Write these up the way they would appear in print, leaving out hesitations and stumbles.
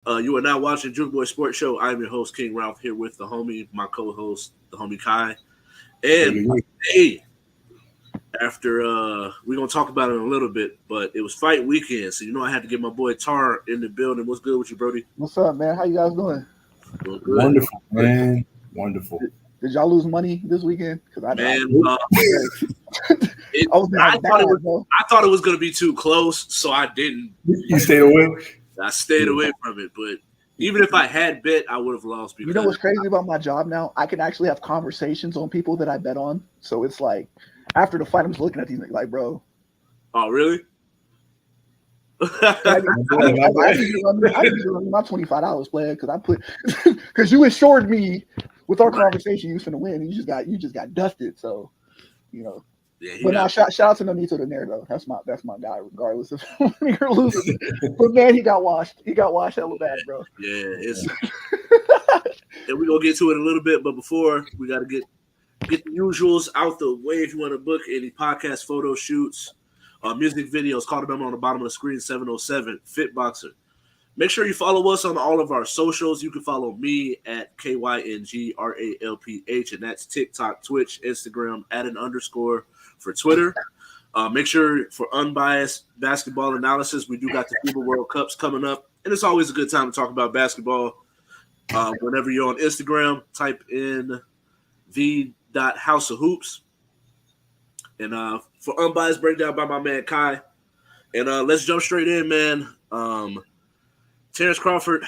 You are now watching J.U.K.Boyz Sports Show. I'm your host, King Ralph, here with the homie, my co-host, the homie Kai. Hey, And hey, after we're gonna talk about it in a little bit, but it was fight weekend, so I had to get my boy Tar in the building. What's good with you, Brody? What's up, man? How you guys doing? Doing good. wonderful, Good. man. Wonderful. Did y'all lose money this weekend? Because Man, I was I down thought it bad, was bro. I thought it was gonna be too close, so I didn't. You stayed away? I stayed away from it, but even if I had bet, I would have lost You know because what's crazy about my job now? I can actually have conversations on people that I bet on. So it's like after the fight, I'm just looking at these niggas like, bro. oh really? I need to run my $25 player because I put because you assured me with our conversation you was gonna win. And you just got dusted. So you know. Yeah, But now, shout out to Nonito the Nero. That's my guy, regardless of winning or losing. But man, he got washed. He got washed hella bad, bro. Yeah, it's and we're gonna get to it in a little bit, but before we gotta get the usuals out the way. If you want to book any podcast photo shoots, music videos, call the number on the bottom of the screen, 707 Fitboxer. Make sure you follow us on all of our socials. You can follow me at KYNGRALPH, and that's TikTok, Twitch, Instagram, @an_ for Twitter. Make sure for unbiased basketball analysis, we do got the FIBA World Cups coming up, and it's always a good time to talk about basketball. Whenever you're on Instagram, type in the.house of hoops. And for unbiased breakdown by my man Kai. And let's jump straight in, man. Terrence Crawford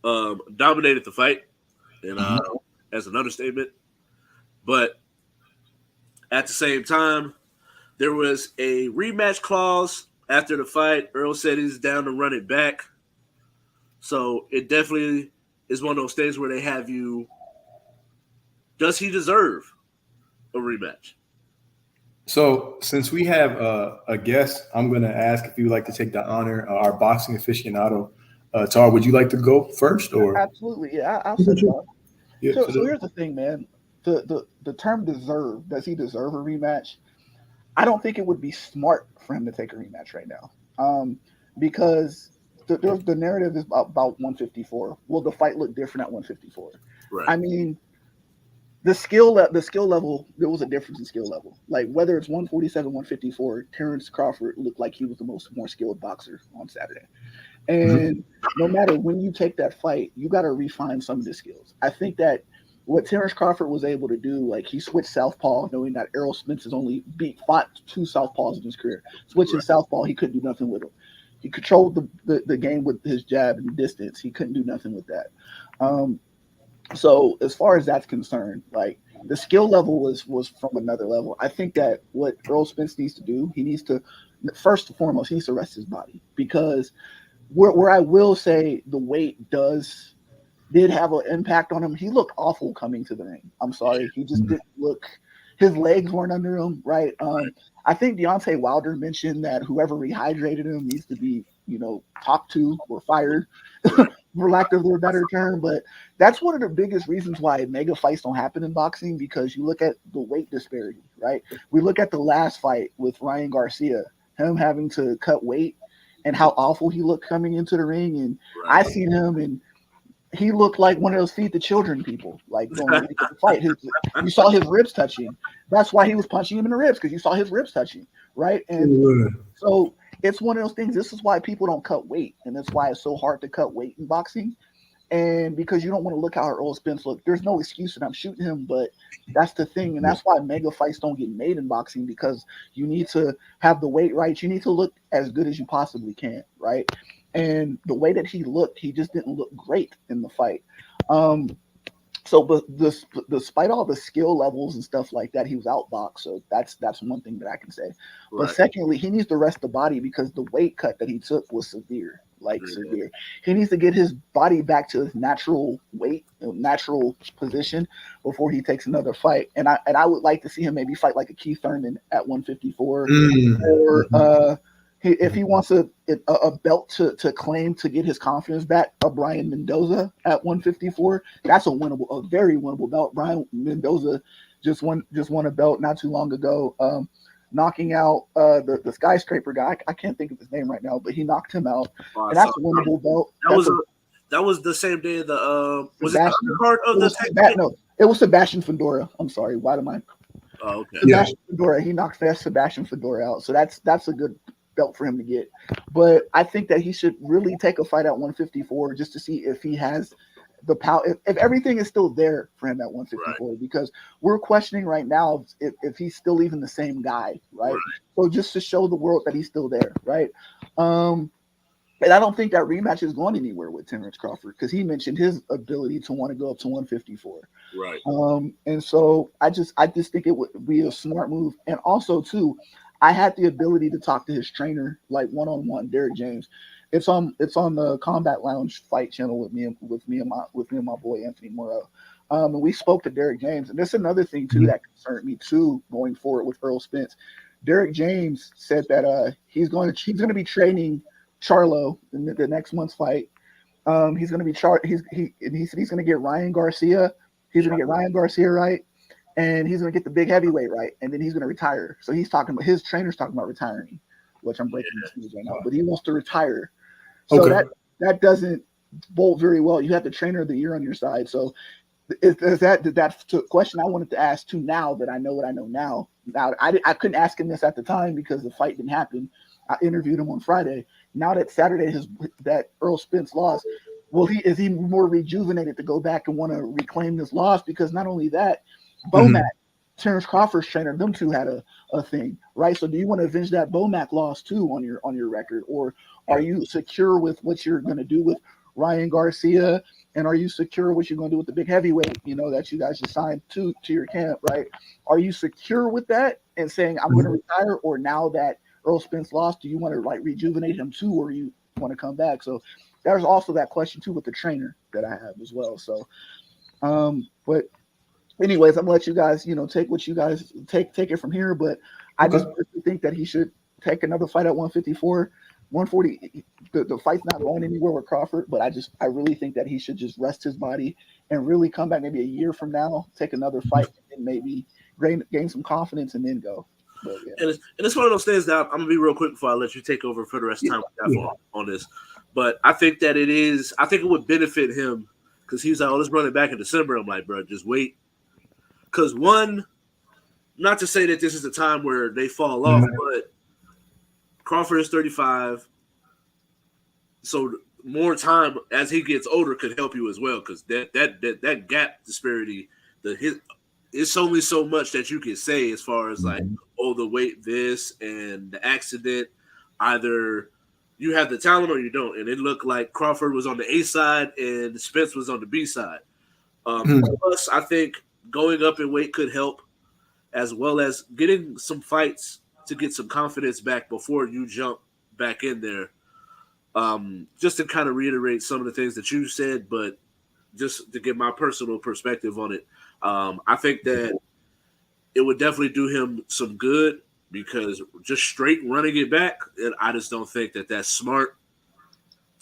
dominated the fight, and as an understatement. But at the same time, there was a rematch clause after the fight. Earl said he's down to run it back. So it definitely is one of those things where they have you. Does he deserve a rematch? So, since we have a guest, I'm going to ask if you would like to take the honor. Our boxing aficionado, Tar, would you like to go first, or? Absolutely, yeah. I'll set it up. Yeah, So here's the thing, man. The term "deserve" does he deserve a rematch? I don't think it would be smart for him to take a rematch right now, because the narrative is about 154. Will the fight look different at 154? Right. I mean, the skill level, there was a difference in skill level. Like whether it's 147, 154, Terrence Crawford looked like he was the more skilled boxer on Saturday. And no matter when you take that fight, you got to refine some of the skills. I think that what Terrence Crawford was able to do, like he switched southpaw, knowing that Errol Spence has only fought two southpaws in his career. Switching southpaw, he couldn't do nothing with him. He controlled the game with his jab and distance. He couldn't do nothing with that. So as far as that's concerned, like the skill level was from another level. I think that what Earl Spence needs to do, he needs to first and foremost, he needs to rest his body, because where I will say the weight did have an impact on him. He looked awful coming to the ring. I'm sorry, he just didn't look. His legs weren't under him, right? I think Deontay Wilder mentioned that whoever rehydrated him needs to be, talked to or fired, for lack of a better term. But that's one of the biggest reasons why mega fights don't happen in boxing, because you look at the weight disparity, right? We look at the last fight with Ryan Garcia, him having to cut weight and how awful he looked coming into the ring. And I seen him, and he looked like one of those feed the children people, like going to the fight. You saw his ribs touching. That's why he was punching him in the ribs, because you saw his ribs touching, right? And so it's one of those things. This is why people don't cut weight, and that's why it's so hard to cut weight in boxing. And because you don't want to look how Earl Spence looked. There's no excuse that I'm shooting him, but that's the thing. And that's why mega fights don't get made in boxing, because you need to have the weight right. You need to look as good as you possibly can, right? And the way that he looked, he just didn't look great in the fight. But despite all the skill levels and stuff like that, he was outboxed. So that's one thing that I can say. Right. But secondly, he needs to rest the body, because the weight cut that he took was severe. Severe. He needs to get his body back to his natural weight, natural position before he takes another fight. And I would like to see him maybe fight like a Keith Thurman at 154, or if he wants a belt to claim to get his confidence back, a Brian Mendoza at 154. That's a very winnable belt. Brian Mendoza just won a belt not too long ago, knocking out the skyscraper guy. I can't think of his name right now, but he knocked him out, and that's a winnable belt. That was the same day. Was it Sebastian, the card of the it was Sebastian Fedora. I'm sorry. Why am I? Oh, okay. Sebastian Fedora. He knocked Sebastian Fedora out. So that's a good belt for him to get. But I think that he should really take a fight at 154 just to see if he has the power, if everything is still there for him at 154, right. Because we're questioning right now if he's still even the same guy, right? So just to show the world that he's still there, right? And I don't think that rematch is going anywhere with Terrence Crawford because he mentioned his ability to want to go up to 154. Right. And so I just think it would be a smart move. And also too, I had the ability to talk to his trainer like one-on-one, Derek James. It's on the Combat Lounge fight channel with me and my boy Anthony Morrow. And we spoke to Derek James, and that's another thing too that concerned me too going forward with Earl Spence. Derek James said that he's going to be training Charlo in the next month's fight. He's going to be he said he's going to get Ryan Garcia. He's going to get Ryan Garcia right, and he's going to get the big heavyweight right, and then he's going to retire. So he's talking about his trainer's talking about retiring, which I'm breaking this news right now. But he wants to retire. So that doesn't bolt very well. You have the trainer of the year on your side. So that's the question I wanted to ask too. Now that I know what I know now, I couldn't ask him this at the time because the fight didn't happen. I interviewed him on Friday. Now that Saturday that Earl Spence lost, is he more rejuvenated to go back and want to reclaim this loss? Because not only that, Bomac, Terrence Crawford's trainer, them two had a thing, right? So do you want to avenge that Bomac loss too on your record, or are you secure with what you're going to do with Ryan Garcia, and are you secure what you're going to do with the big heavyweight, that you guys just signed to your camp, right? Are you secure with that and saying I'm going to retire, or now that Earl Spence lost, do you want to like rejuvenate him too, or you want to come back? So there's also that question too with the trainer that I have as well. So, but anyways, I'm gonna let you guys, take what you guys take it from here. But I just think that he should take another fight at 154, 140. The fight's not going anywhere with Crawford, but I really think that he should just rest his body and really come back maybe a year from now, take another fight, and maybe gain some confidence and then go. But, yeah. And it's one of those things that I'm gonna be real quick before I let you take over for the rest of the time we have on this. But I think that I think it would benefit him because he was like, let's run it back in December. I'm like, bro, just wait. Because not to say that this is a time where they fall off, but Crawford is 35. So more time as he gets older could help you as well. Because that gap disparity, it's only so much that you can say as far as like, the weight, this, and the accident. Either you have the talent or you don't. And it looked like Crawford was on the A side and Spence was on the B side. Plus, I think going up in weight could help, as well as getting some fights to get some confidence back before you jump back in there. Just to kind of reiterate some of the things that you said, but just to give my personal perspective on it. I think that it would definitely do him some good because just straight running it back, and I just don't think that that's smart.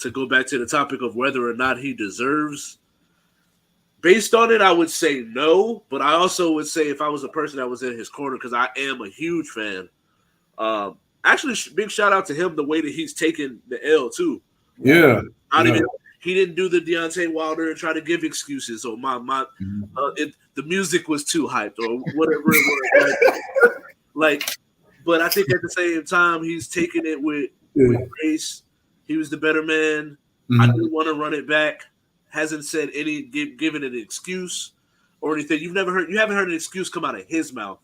To go back to the topic of whether or not he deserves, based on it, I would say no, but I also would say if I was a person that was in his corner, because I am a huge fan. Actually, big shout out to him, the way that he's taken the L too. Yeah. He didn't do the Deontay Wilder and try to give excuses. So the music was too hyped or whatever it was. But I think at the same time, he's taking it with grace. He was the better man. I didn't want to run it back. Hasn't said given an excuse or anything. You haven't heard an excuse come out of his mouth.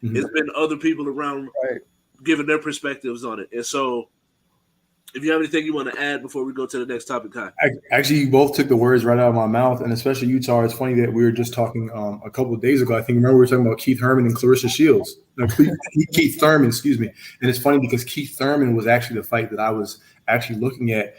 It's been other people around giving their perspectives on it. And so, if you have anything you want to add before we go to the next topic, Kai. Actually, you both took the words right out of my mouth, and especially you, Tar. It's funny that we were just talking a couple of days ago. I think remember we were talking about Keith Thurman and Clarissa Shields. No, Keith Thurman, excuse me. And it's funny because Keith Thurman was actually the fight that I was actually looking at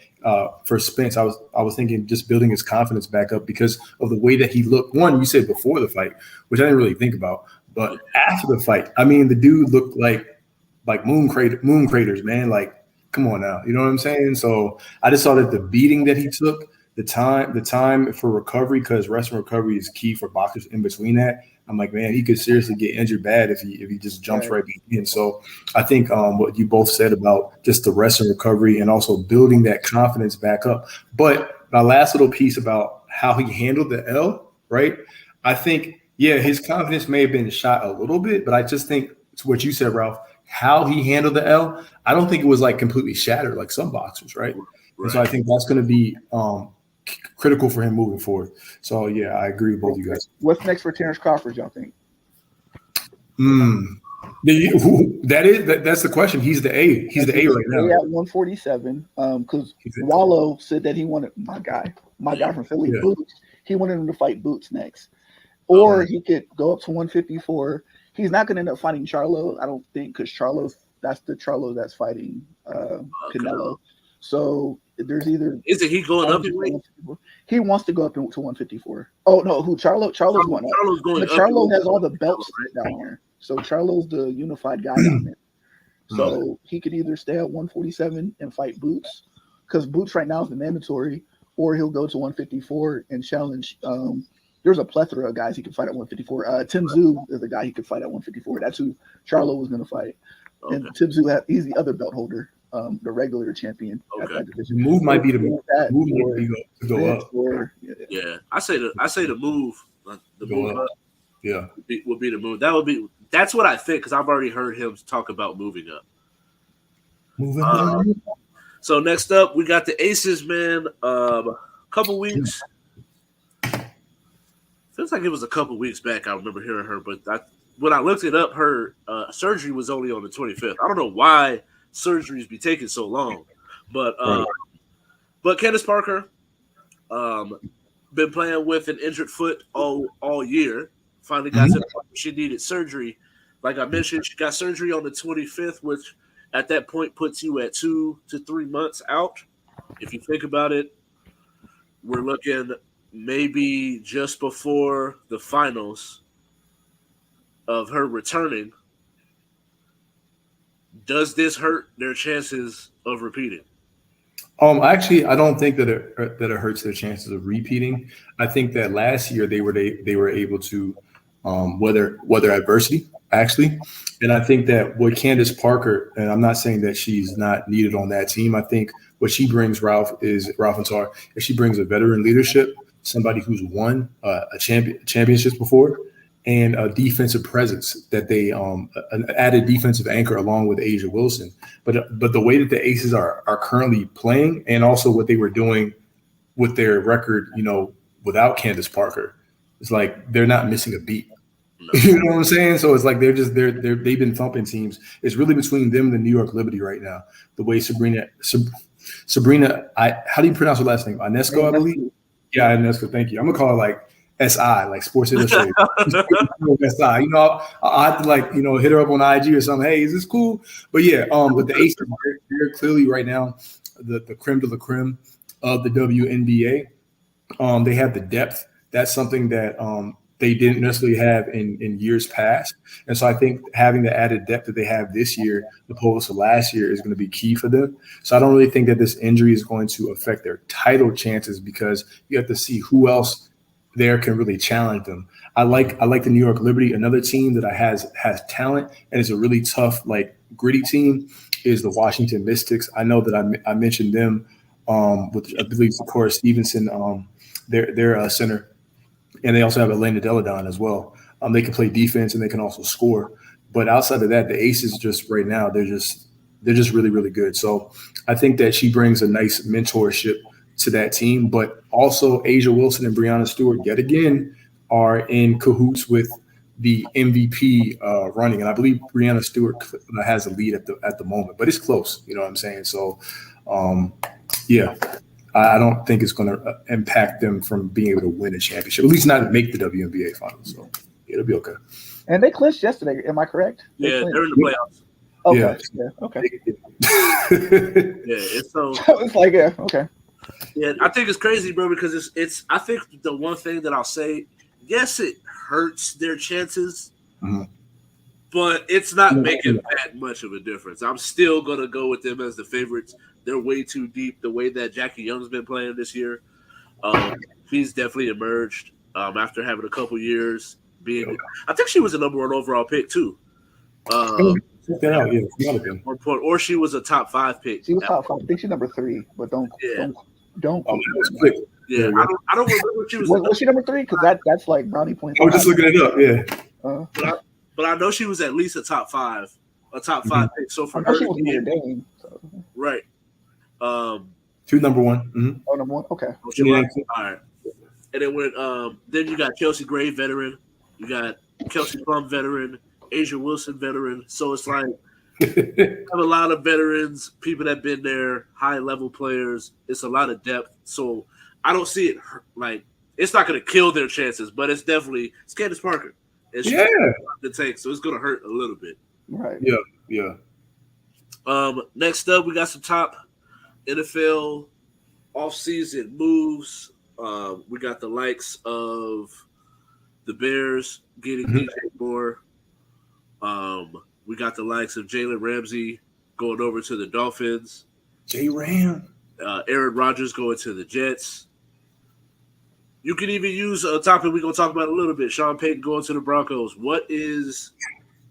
for Spence. I was thinking just building his confidence back up because of the way that he looked. One, you said before the fight, which I didn't really think about, but after the fight, I mean, the dude looked like moon craters, man. Like, come on now, you know what I'm saying? So I just saw that the beating that he took, the time for recovery, because rest and recovery is key for boxers in between that. I'm like, man, he could seriously get injured bad if he just jumps right in. So I think what you both said about just the rest and recovery and also building that confidence back up. But my last little piece about how he handled the L, right? I think, yeah, his confidence may have been shot a little bit, but I just think it's what you said, Ralph, how he handled the L. I don't think it was like completely shattered like some boxers, right? And so I think that's going to be critical for him moving forward. So, yeah, I agree with both of you guys. What's next for Terrence Crawford, y'all think? That's the question. He's the A. He's the A right now. At 147. Because Wallow said that he wanted my guy from Philly, Boots. He wanted him to fight Boots next, or he could go up to 154. He's not going to end up fighting Charlo, I don't think, because that's the Charlo that's fighting Canelo. So there's either isn't he going up? He wants to go up to 154. Oh no, who Charlo's going up. Charlo's going up. Charlo has all the belts down here. So Charlo's the unified guy down there. So he could either stay at 147 and fight Boots, because Boots right now is the mandatory, or he'll go to 154 and challenge. There's a plethora of guys he could fight at 154. Tim Tszyu is the guy he could fight at 154. That's who Charlo was going to fight. Okay. And Tim Tszyu, he's the other belt holder, the regular champion. Okay. The move might be to go up. Yeah, I say the move. The move up. Yeah, would be the move. That's what I think, because I've already heard him talk about moving up. So next up, we got the Aces, man. Couple weeks. Feels like it was a couple weeks back. I remember hearing her, but when I looked it up, her surgery was only on the 25th. I don't know why surgeries be taking so long, but Candace Parker, been playing with an injured foot all year. Finally got to the point where she needed surgery. Like I mentioned, she got surgery on the 25th, which at that point puts you at 2 to 3 months out. If you think about it, we're looking maybe just before the finals of her returning. Does this hurt their chances of repeating? Actually, I don't think that it hurts their chances of repeating. I think that last year they were able to weather adversity, actually. And I think that what Candace Parker, and I'm not saying that she's not needed on that team, I think what she brings, Ralph and Tar, is she brings a veteran leadership, somebody who's won championships before, and a defensive presence that they an added defensive anchor along with Asia Wilson. But the way that the Aces are currently playing, and also what they were doing with their record, without Candace Parker, it's like they're not missing a beat. You know what I'm saying? So it's like they've been thumping teams. It's really between them and the New York Liberty right now. The way Sabrina, how do you pronounce her last name? Ionesco, I believe. Yeah, Ionesco. Thank you. I'm gonna call her like SI, like Sports Illustrated. SI. I have to hit her up on IG or something. Hey, is this cool? But yeah, but the Aces, they're clearly right now the creme de la creme of the WNBA. They have the depth. That's something that they didn't necessarily have in years past. And so I think having the added depth that they have this year, opposed to last year, is going to be key for them. So I don't really think that this injury is going to affect their title chances, because you have to see who else there can really challenge them. I like the New York Liberty. Another team that has talent and is a really tough, gritty team is the Washington Mystics. I know that I mentioned them with, I believe, Cora Stevenson, their center. And they also have Elena Deladon as well. They can play defense and they can also score. But outside of that, the Aces just right now, they're just really, really good. So I think that she brings a nice mentorship to that team. But also Asia Wilson and Breanna Stewart, yet again, are in cahoots with the MVP running. And I believe Breanna Stewart has a lead at the moment, but it's close. You know what I'm saying? So, yeah. I don't think it's going to impact them from being able to win a championship, at least not make the WNBA finals. So it'll be okay. And they clinched yesterday. Am I correct? They're in the playoffs. Okay. Yeah. Okay. It's so. It's like, yeah. Okay. Yeah, I think it's crazy, bro, because it's. I think the one thing that I'll say, yes, it hurts their chances, but it's not making that much of a difference. I'm still gonna go with them as the favorites. They're way too deep. The way that Jackie Young's been playing this year, she's definitely emerged after having a couple years being. I think she was a number 1 overall pick too. Or she was a top 5 pick. She was top 5. I think she's number 3, but don't Don't Oh, quit. that was quick. Yeah, There we go. I don't remember if she was. Was she number 3? Because that's like brownie points. I was just looking it up. Yeah. But I know she was at least a top 5 pick. So I for know her she to was get Notre Dame. So. right, 2 number 1. Mm-hmm. Oh, number 1. Okay. all right. And then then you got Kelsey Gray, veteran. You got Kelsey Plum, veteran. Asia Wilson, veteran. So it's like have a lot of veterans, people that've been there, high level players. It's a lot of depth. So I don't see it like it's not going to kill their chances, but it's Candace Parker. And she's the take, so it's going to hurt a little bit. Right. Yeah. Next up, we got some top NFL offseason moves. We got the likes of the Bears getting DJ Moore. We got the likes of Jalen Ramsey going over to the Dolphins. J-Ram. Aaron Rodgers going to the Jets. You can even use a topic we're going to talk about a little bit. Sean Payton going to the Broncos. What is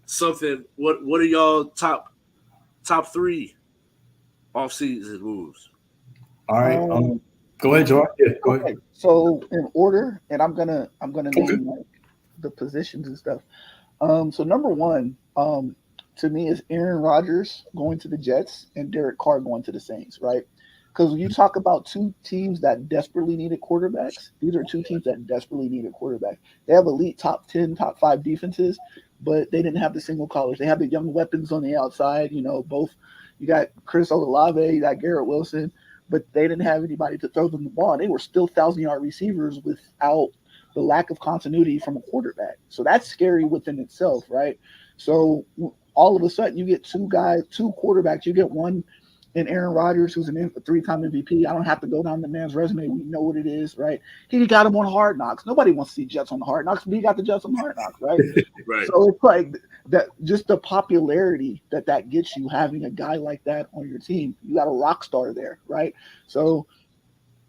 something? What are y'all top 3 offseason moves? All right. Go ahead, Joe. Yeah, go ahead. So in order, and I'm gonna name like the positions and stuff. So number 1, to me is Aaron Rodgers going to the Jets and Derek Carr going to the Saints, right? Because when you talk about 2 teams that desperately needed quarterbacks, these are 2 teams that desperately needed quarterbacks. They have elite top 10, top 5 defenses, but they didn't have the single collars. They have the young weapons on the outside. Both you got Chris Olave, you got Garrett Wilson, but they didn't have anybody to throw them the ball. They were still 1,000-yard receivers without the lack of continuity from a quarterback. So that's scary within itself, right? So all of a sudden you get 2 quarterbacks. You get one in Aaron Rodgers, who's a 3-time MVP. I don't have to go down the man's resume. We know what it is, right? He got him on Hard Knocks. Nobody wants to see Jets on the Hard Knocks, but he got the Jets on the Hard Knocks, right? Right. So it's like that, just the popularity that gets you having a guy like that on your team. You got a rock star there, right? So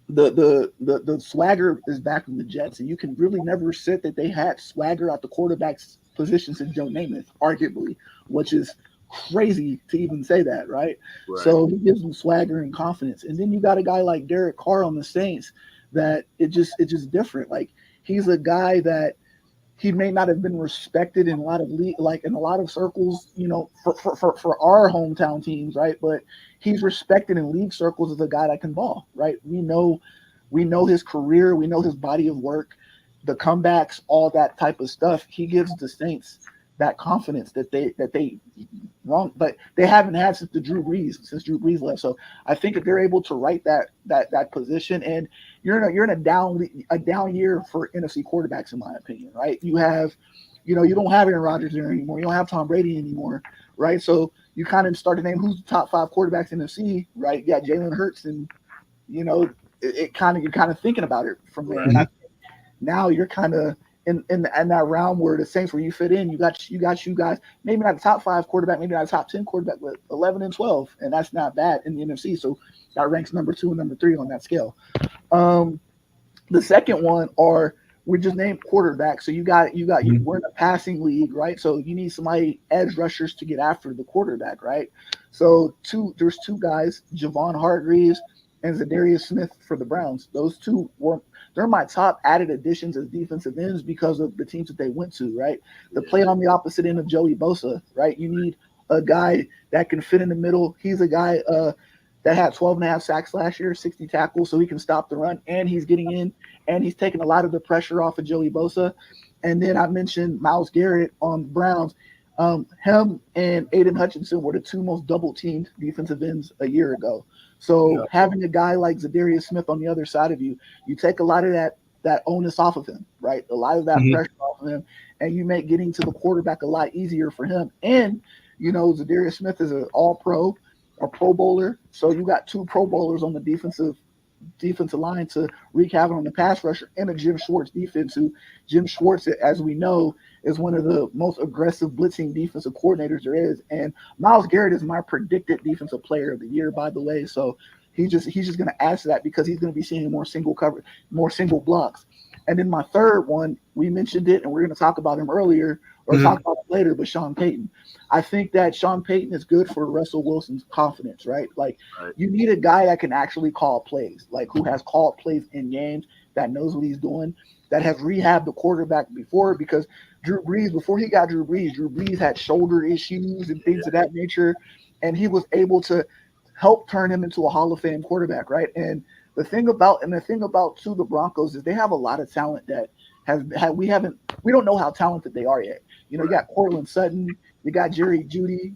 the swagger is back in the Jets, and you can really never sit that they had swagger at the quarterback's position since Joe Namath, arguably, which is crazy to even say that, right? So he gives them swagger and confidence. And then you got a guy like Derek Carr on the Saints that it's just different. Like, he's a guy that he may not have been respected in a lot of in a lot of circles, for our hometown teams, right? But he's respected in league circles as a guy that can ball, right? We know his career, we know his body of work, the comebacks, all that type of stuff. He gives the Saints that confidence that they wrong, but they haven't had since Drew Brees left. So I think if they're able to right that position, and you're in a down year for NFC quarterbacks, in my opinion, right? You don't have Aaron Rodgers there anymore. You don't have Tom Brady anymore, right? So you kind of start to name who's the top 5 quarterbacks in the NFC, right? You got Jalen Hurts, and you're kind of thinking about it from there. And now you're kind of in that round where the Saints, where you fit in, you got you guys, maybe not a top 5 quarterback, maybe not a top 10 quarterback, but 11 and 12, and that's not bad in the NFC. So that ranks number 2 and number 3 on that scale. The second one we just named quarterback. So we're in a passing league, right? So you need somebody, edge rushers, to get after the quarterback, right? So there's 2 guys, Javon Hargreaves and Zadarius Smith for the Browns. Those 2 they're my top added additions as defensive ends because of the teams that they went to, right? The play on the opposite end of Joey Bosa, right? You need a guy that can fit in the middle. He's a guy that had 12.5 sacks last year, 60 tackles, so he can stop the run, and he's getting in, and he's taking a lot of the pressure off of Joey Bosa. And then I mentioned Myles Garrett on the Browns. Him and Aiden Hutchinson were the 2 most double-teamed defensive ends a year ago. So having a guy like Zadarius Smith on the other side of you take a lot of that onus off of him, right? A lot of that pressure off of him, and you make getting to the quarterback a lot easier for him. And, Zadarius Smith is an all-pro, a Pro Bowler. So you got 2 Pro Bowlers on the defensive line to wreak havoc on the pass rusher, and a Jim Schwartz defense, who Jim Schwartz, as we know, is one of the most aggressive blitzing defensive coordinators there is. And Myles Garrett is my predicted defensive player of the year, by the way. So he's just going to add to that because he's going to be seeing more single cover, more single blocks. And then my third one, we mentioned it, and we're going to talk about him earlier or talk about it later, but Sean Payton. I think that Sean Payton is good for Russell Wilson's confidence, right? Like, you need a guy that can actually call plays, like who has called plays in games, that knows what he's doing, that has rehabbed the quarterback before, because Drew Brees, before he got Drew Brees had shoulder issues and things of that nature, and he was able to help turn him into a Hall of Fame quarterback, right? And the thing about too the Broncos is they have a lot of talent that we don't know how talented they are yet. You know, you got Cortland Sutton, you got Jerry Jeudy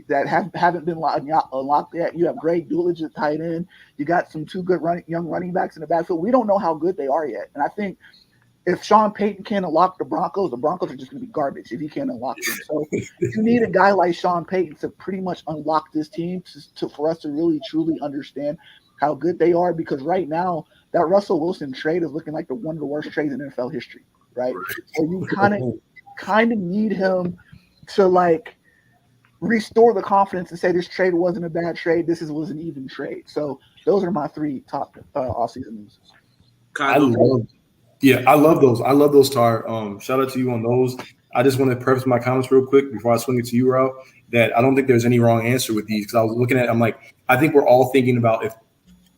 that haven't been unlocked yet. You have Greg Dulcich at tight end. You got some two good young running backs in the backfield. We don't know how good they are yet. And I think if Sean Payton can't unlock the Broncos are just going to be garbage if he can't unlock them. So you need a guy like Sean Payton to pretty much unlock this team for us to really, truly understand how good they are, because right now that Russell Wilson trade is looking like one of the worst trades in NFL history, right? So you kind of need him to like restore the confidence and say this trade wasn't a bad trade. This was an even trade. So those are my three top offseason news. I love those. I love those, Tar. Shout out to you on those. I just want to preface my comments real quick before I swing it to you, Ralph, that I don't think there's any wrong answer with these, because I was looking at it, I'm like, I think we're all thinking about if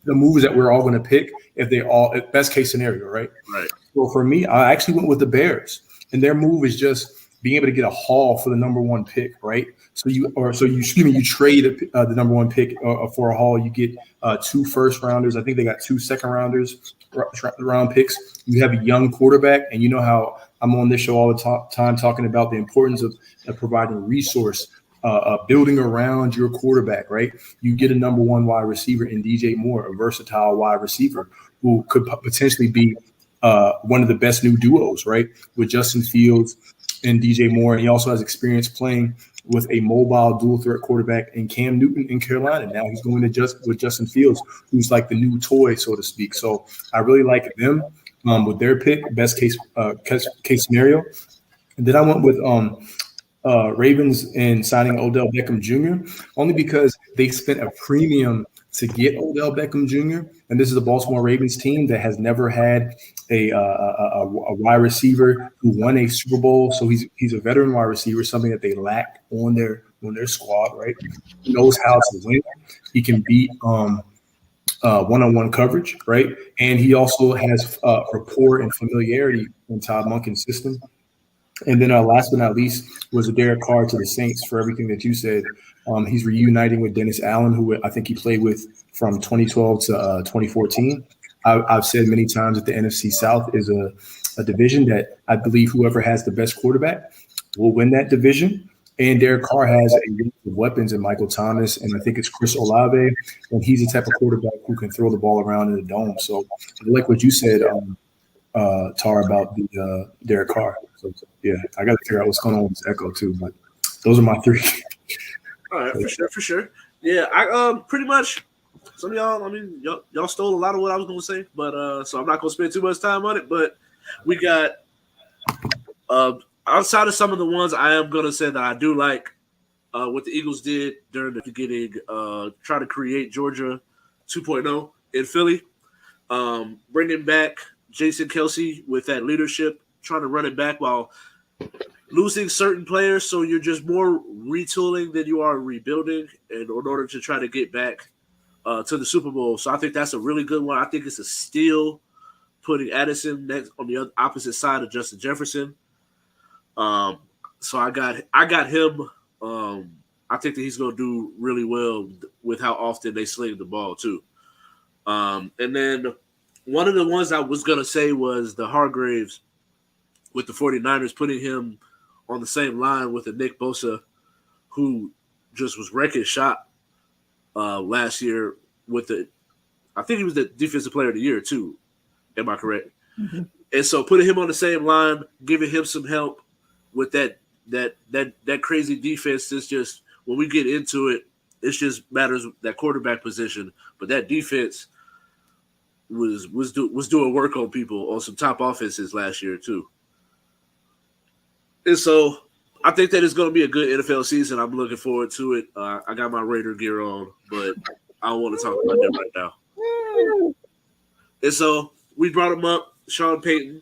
the moves that we're all going to pick, if they all best case scenario, right? Right. So for me, I actually went with the Bears, and their move is just being able to get a haul for the number one pick, right? So you trade the number one pick for a haul. You get 2 first rounders. I think they got 2 second rounders, round picks. You have a young quarterback, and you know how I'm on this show all the time talking about the importance of providing resource, building around your quarterback, right? You get a number one wide receiver in DJ Moore, a versatile wide receiver who could potentially be one of the best new duos, right? With Justin Fields and DJ Moore. And he also has experience playing with a mobile dual threat quarterback in Cam Newton in Carolina. Now he's going to with Justin Fields, who's like the new toy, so to speak. So I really like them with their pick, best case scenario. And then I went with Ravens in signing Odell Beckham Jr. only because they spent a premium to get Odell Beckham Jr. And this is a Baltimore Ravens team that has never had a wide receiver who won a Super Bowl. So he's a veteran wide receiver, something that they lack on their squad, right? He knows how to win. He can beat one-on-one coverage, right? And he also has rapport and familiarity in Todd Monken's system. And then last but not least was a Derek Carr to the Saints for everything that you said. He's reuniting with Dennis Allen, who I think he played with from 2012 to 2014. I've said many times that the NFC South is a division that I believe whoever has the best quarterback will win that division. And Derek Carr has a range of weapons in Michael Thomas, and I think it's Chris Olave, and he's the type of quarterback who can throw the ball around in the dome. So I like what you said, Tar, about the Derek Carr. So yeah, I got to figure out what's going on with this echo too. But those are my 3. All right, for sure. Yeah, I pretty much some of y'all. I mean, y'all stole a lot of what I was going to say, but so I'm not going to spend too much time on it. But we got outside of some of the ones I am going to say that I do like what the Eagles did during the beginning, try to create Georgia 2.0 in Philly, bringing back Jason Kelce with that leadership, trying to run it back while losing certain players. So you're just more retooling than you are rebuilding in order to try to get back to the Super Bowl. So I think that's a really good one. I think it's a steal putting Addison next on the opposite side of Justin Jefferson. So I got him. I think that he's going to do really well with how often they sling the ball too. And then one of the ones I was going to say was the Hargraves with the 49ers, putting him on the same line with a Nick Bosa, who just was wrecking shop last year I think he was the defensive player of the year too. Am I correct? Mm-hmm. And so putting him on the same line, giving him some help with that crazy defense. It's just when we get into it, it just matters that quarterback position, but that defense was doing work on people on some top offenses last year too. And so I think that it's going to be a good NFL season. I'm looking forward to it. I got my Raider gear on, but I don't want to talk about that right now. And so we brought him up, Sean Payton.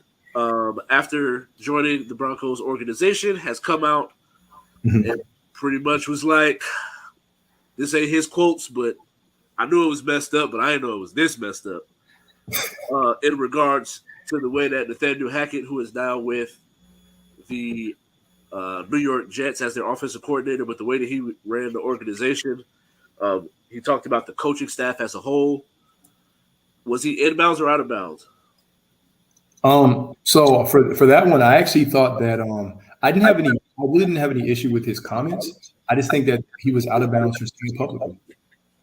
after joining the Broncos organization, has come out and pretty much was like, this ain't his quotes, but I knew it was messed up, but I didn't know it was this messed up. In regards to the way that Nathaniel Hackett, who is now with the New York Jets as their offensive coordinator, but the way that he ran the organization, he talked about the coaching staff as a whole. Was he inbounds or out of bounds? So for that one, I actually thought that I really didn't have any issue with his comments. I just think that he was out of bounds for speaking publicly.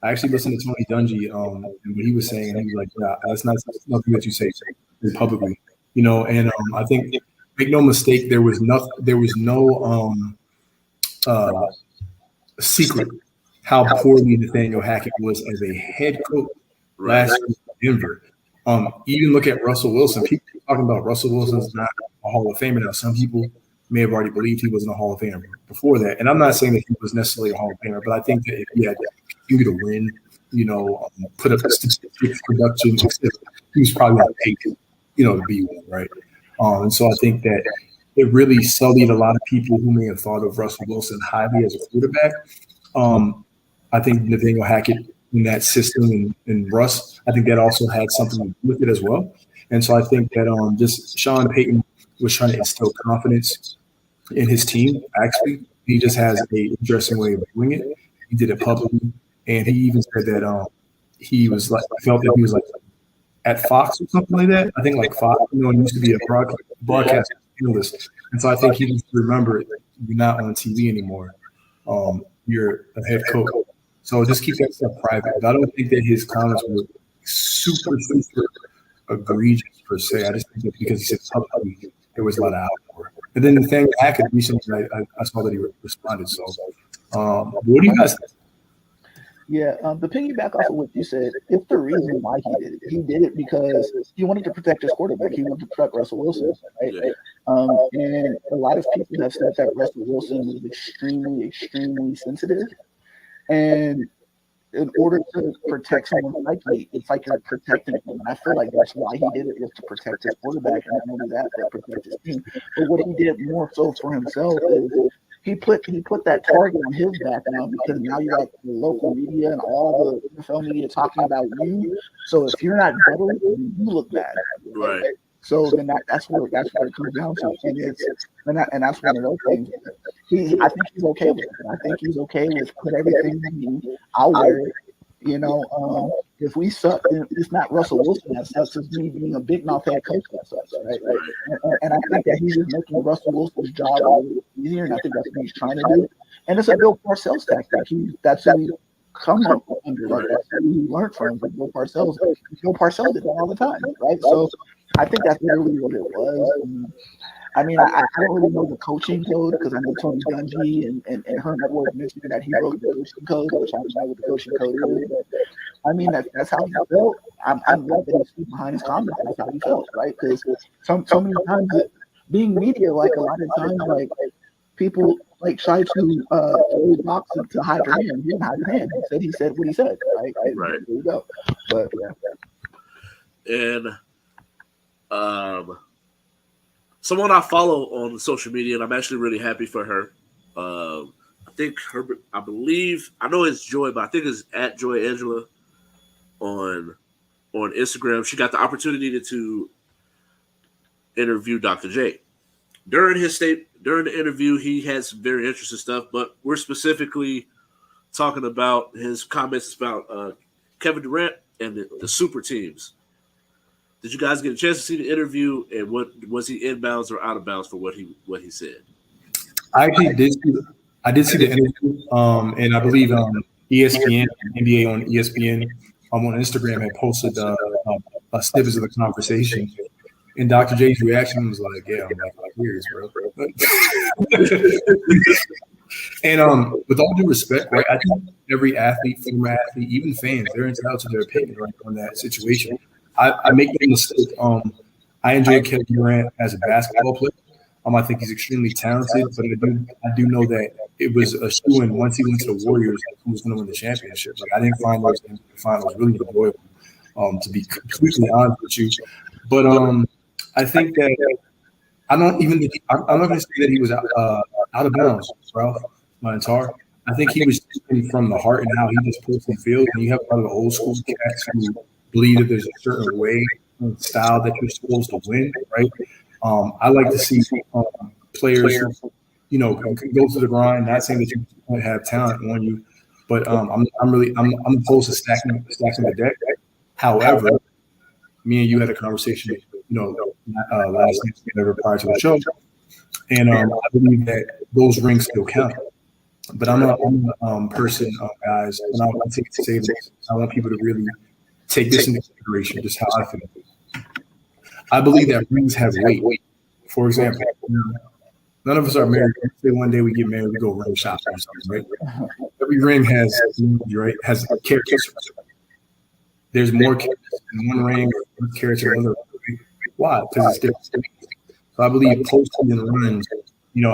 I actually listened to Tony Dungy and what he was saying, and he was like, "Yeah, that's nothing that you say publicly," And I think, make no mistake, there was no secret how poorly Nathaniel Hackett was as a head coach last year in Denver. Even look at Russell Wilson. People talking about Russell Wilson's not a Hall of Famer now. Some people may have already believed he wasn't a Hall of Famer before that. And I'm not saying that he was necessarily a Hall of Famer, but I think that if he had continued to win, put up a statistics production, he was probably on pace, to be one, right? And so I think that it really sullied a lot of people who may have thought of Russell Wilson highly as a quarterback. I think Nathaniel Hackett in that system and Russ, I think that also had something to do with it as well. And so I think that just Sean Payton was trying to instill confidence in his team. Actually, he just has an interesting way of doing it. He did it publicly, and he even said that he was like felt that he was like at Fox or something like that. I think like Fox, he used to be a broadcast analyst, and so I think he needs to remember you're not on TV anymore. You're a head coach, so just keep that stuff private. But I don't think that his comments were super egregious per se. I just think that because he said publicly, there was a lot of outpour. And then the thing Hackett recently, I saw that he responded. So, what do you guys think? Yeah, the piggyback off of what you said, it's the reason why he did it. He did it because he wanted to protect his quarterback. He wanted to protect Russell Wilson, right? Yeah. And a lot of people have said that Russell Wilson was extremely, extremely sensitive. And in order to protect someone like me, it's like you're protecting him. And I feel like that's why he did it, was to protect his quarterback, and not only that, but protect his team. But what he did more so for himself is he put that target on his back now, because now you got the local media and all the NFL media talking about you. So if you're not better, you look bad. Right. So then that's where it comes down to, and that's one of those things. I think he's okay with it. I think he's okay with put everything in me. I'll wear it. If we suck, then it's not Russell Wilson that sucks. It's me being a big mouth head coach that sucks, right? And I think that he's just making Russell Wilson's job a little easier, and I think that's what he's trying to do. And it's a Bill Parcells tactic. That's who he come up under. Like, that's who he learned from Bill Parcells. Bill Parcells did that all the time, right? So I think that's literally what it was. I mean, I don't really know the coaching code, because I know Tony Dungy and Herm Edwards mentioned that he wrote the coaching code, which I don't know what the coaching code is. But I mean, that's how he felt. I'm glad that he's behind his comments. That's how he felt, right? Because so many times, being media, like a lot of times, like people like try to throw box to hide your hand. He didn't hide his hand. He said what he said, right? Right. There you go. But yeah. And someone I follow on social media, and I'm actually really happy for her. I know it's Joy, but I think it's at Joy Angela on Instagram. She got the opportunity to interview Dr. J. During the interview, he had some very interesting stuff, but we're specifically talking about his comments about Kevin Durant and the super teams. Did you guys get a chance to see the interview, and what was he inbounds or out of bounds for what he said? I actually did see the interview, and I believe ESPN, NBA on ESPN, on Instagram had posted snippets of the conversation, and Dr. J's reaction was like, "Yeah, I'm like serious, bro." And with all due respect, right, I think every athlete, former athlete, even fans, they're entitled to their opinion, right, on that situation. I make no mistake. I enjoy Kevin Durant as a basketball player. I think he's extremely talented, but I do know that it was a shoo-in once he went to the Warriors who was going to win the championship. Like, I didn't find those finals really enjoyable, to be completely honest with you. But I think that I don't even. I'm not going to say that he was out of bounds, Ralph Montar. I think he was speaking from the heart and how he just personally feels. And you have a lot of the old school cats who believe that there's a certain way and style that you're supposed to win, right? I like to see players who, can go through the grind. Not saying that you don't have talent on you, but I'm opposed to stacking the deck. However, me and you had a conversation, last night, whatever, prior to the show, and I believe that those rings still count. But I'm a person, guys, and I want to say this. I want people to really take this into consideration, just how I feel. I believe that rings have weight. For example, none of us are married. Say one day we get married, we go ring shopping or something, right? Every ring has characters. There's more characters in one ring or characters in another. Why? Because it's different. So I believe postseason runs,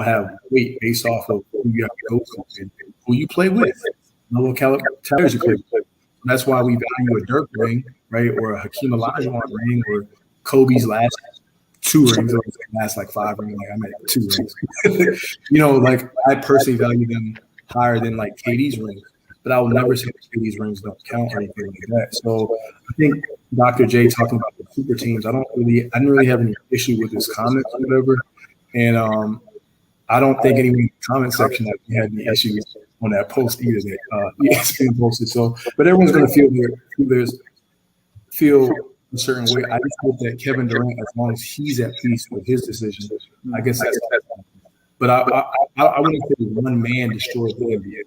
have weight based off of who you have to go to and who you play with, what caliber players you play with. That's why we value a Dirk ring, right, or a Hakeem Olajuwon ring, or Kobe's last 2 rings, or last like 5 rings. Like I'm at 2 rings. Like I personally value them higher than like KD's rings, but I will never say that KD's rings don't count or anything like that. So I think Dr. J talking about the super teams, I didn't really have any issue with his comments or whatever, and I don't think anyone in the comment section had any issues on that post either that ESPN posted. So, but everyone's going to feel a certain way. I just hope that Kevin Durant, as long as he's at peace with his decision, I guess that's. But I wouldn't say one man destroyed the NBA,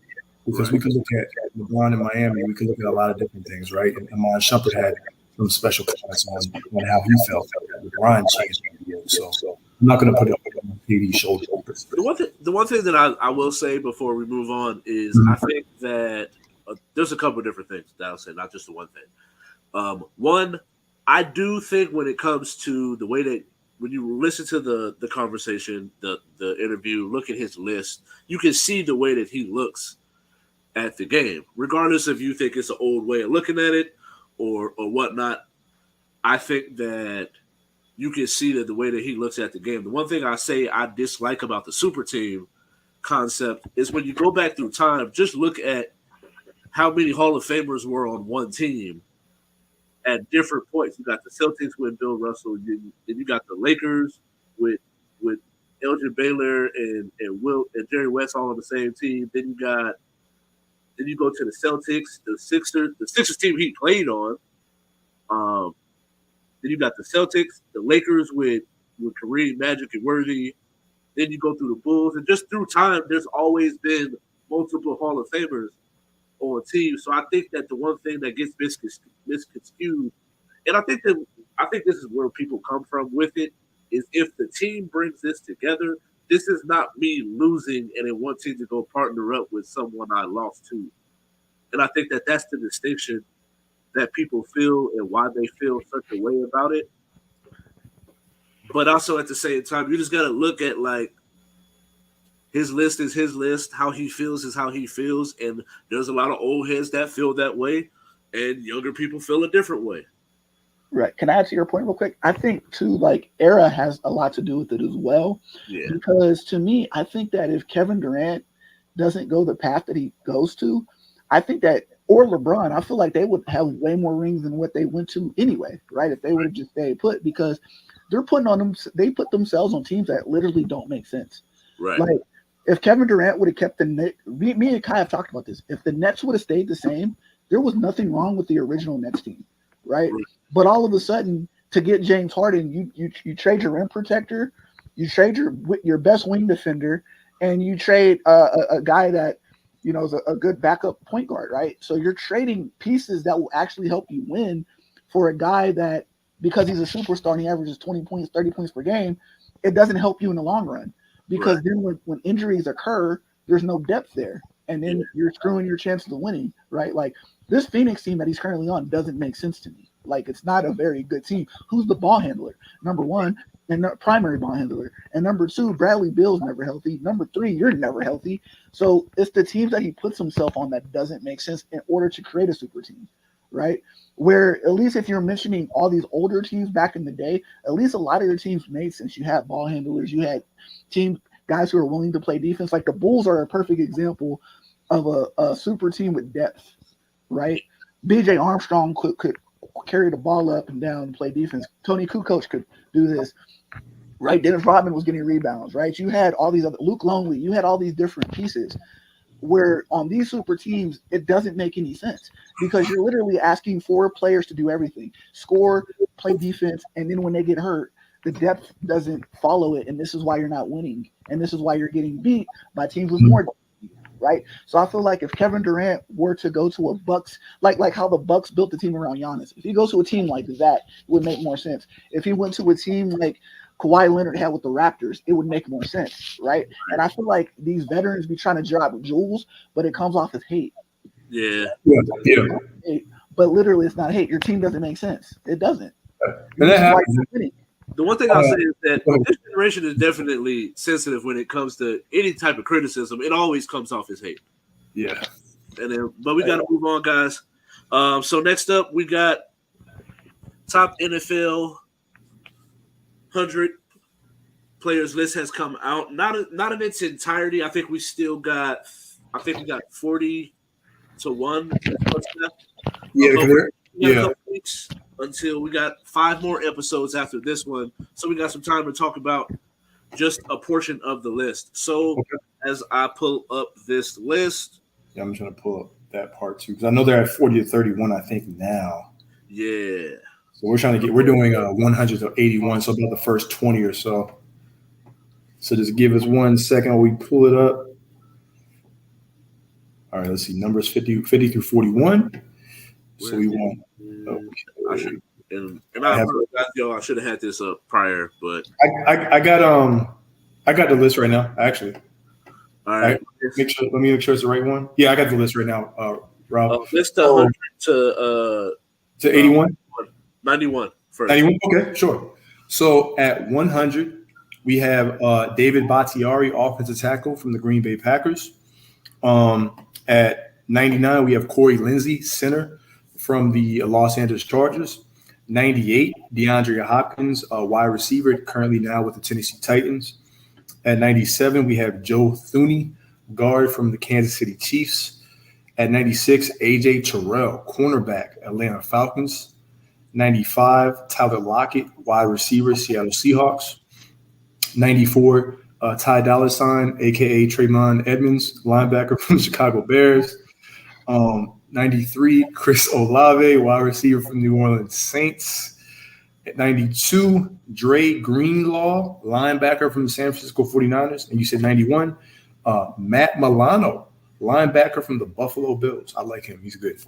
because we can look at LeBron in Miami. We can look at a lot of different things, right? And Amon Shumpert had some special comments on how he felt that LeBron changed the NBA. So I'm not going to put it on KD's shoulders. The one thing that I will say before we move on is I think that there's a couple of different things that I'll say, not just the one thing. One, I do think when it comes to the way that when you listen to the conversation, the interview, look at his list, you can see the way that he looks at the game, regardless if you think it's an old way of looking at it or whatnot. I think that you can see that the way that he looks at the game. The one thing I say I dislike about the super team concept is when you go back through time, just look at how many Hall of Famers were on one team at different points. You got the Celtics with Bill Russell, then you got the Lakers with Elgin Baylor and Will and Jerry West all on the same team. Then you go to the Celtics, the Sixers team he played on. Then you got the Celtics, the Lakers with Kareem, Magic, and Worthy. Then you go through the Bulls, and just through time, there's always been multiple Hall of Famers on teams. So I think that the one thing that gets misconstrued, and I think this is where people come from with it, is if the team brings this together, this is not me losing and then wanting to go partner up with someone I lost to. And I think that that's the distinction that people feel and why they feel such a way about it. But also at the same time, you just got to look at like his list is his list. How he feels is how he feels. And there's a lot of old heads that feel that way and younger people feel a different way. Right. Can I add to your point real quick? I think too, like era has a lot to do with it as well. Yeah. Because to me, I think that if Kevin Durant doesn't go the path that he goes to, I think that, or LeBron, I feel like they would have way more rings than what they went to anyway, right? If they would have just stayed put, because they're putting on them, they put themselves on teams that literally don't make sense. Right. Like if Kevin Durant would have kept the Nets, me and Kai have talked about this. If the Nets would have stayed the same, there was nothing wrong with the original Nets team, right? But all of a sudden, to get James Harden, you trade your rim protector, you trade your best wing defender, and you trade a guy that is a good backup point guard, right? So you're trading pieces that will actually help you win for a guy that, because he's a superstar and he averages 20 points, 30 points per game, it doesn't help you in the long run. Because then when injuries occur, there's no depth there. And then you're screwing your chances of winning, right? Like this Phoenix team that he's currently on doesn't make sense to me. Like it's not a very good team. Who's the ball handler? Number one, and the primary ball handler. And number two, Bradley Beal's never healthy. Number three, you're never healthy. So it's the teams that he puts himself on that doesn't make sense in order to create a super team, right? Where at least if you're mentioning all these older teams back in the day, at least a lot of your teams made sense. You had ball handlers, you had team guys who are willing to play defense. Like the Bulls are a perfect example of a super team with depth, right? B.J. Armstrong could carry the ball up and down and play defense. Tony Kukoc could do this, right? Dennis Rodman was getting rebounds, right? You had all these other Luke Longley. You had all these different pieces where on these super teams, it doesn't make any sense because you're literally asking 4 players to do everything, score, play defense, and then when they get hurt, the depth doesn't follow it, and this is why you're not winning, and this is why you're getting beat by teams with more depth, right? So I feel like if Kevin Durant were to go to a Bucks, like how the Bucks built the team around Giannis, if he goes to a team like that, it would make more sense. If he went to a team like Kawhi Leonard had with the Raptors, it would make more sense, right? And I feel like these veterans be trying to drop jewels, but it comes off as hate. Yeah. But literally, it's not hate. Your team doesn't make sense. It doesn't. And that happens. The one thing I'll say is that this generation is definitely sensitive when it comes to any type of criticism. It always comes off as hate. Yeah. But we got to move on, guys. So next up, we got top NFL 100 players list has come out. Not in its entirety. I think we got 40 to 1. Yeah. Weeks until we got 5 more episodes after this one. So we got some time to talk about just a portion of the list. So as I pull up this list. Yeah, I'm trying to pull up that part too. Because I know they're at 40 to 31, I think, now. Yeah. So we're doing 100 to 81, so about the first 20 or so. So just give us 1 second while we pull it up. All right, let's see. Numbers 50 through 41. So we want. I should I should have had this up prior, but I got the list right now. Actually, all right. Let me make sure it's the right one. Yeah, I got the list right now. Rob, list 100 to 81, 91 first. 91. Okay, sure. So at 100, we have David Bakhtiari, offensive tackle from the Green Bay Packers. At 99, we have Corey Lindsey, center from the Los Angeles Chargers. 98, DeAndre Hopkins, wide receiver, currently now with the Tennessee Titans. At 97, we have Joe Thuney, guard from the Kansas City Chiefs. At 96, A.J. Terrell, cornerback, Atlanta Falcons. 95, Tyler Lockett, wide receiver, Seattle Seahawks. 94, Ty Dolla $ign, a.k.a. Trayvon Edmonds, linebacker from the Chicago Bears. 93, Chris Olave, wide receiver from New Orleans Saints. At 92, Dre Greenlaw, linebacker from the San Francisco 49ers. And you said 91, Matt Milano, linebacker from the Buffalo Bills. I like him. He's good.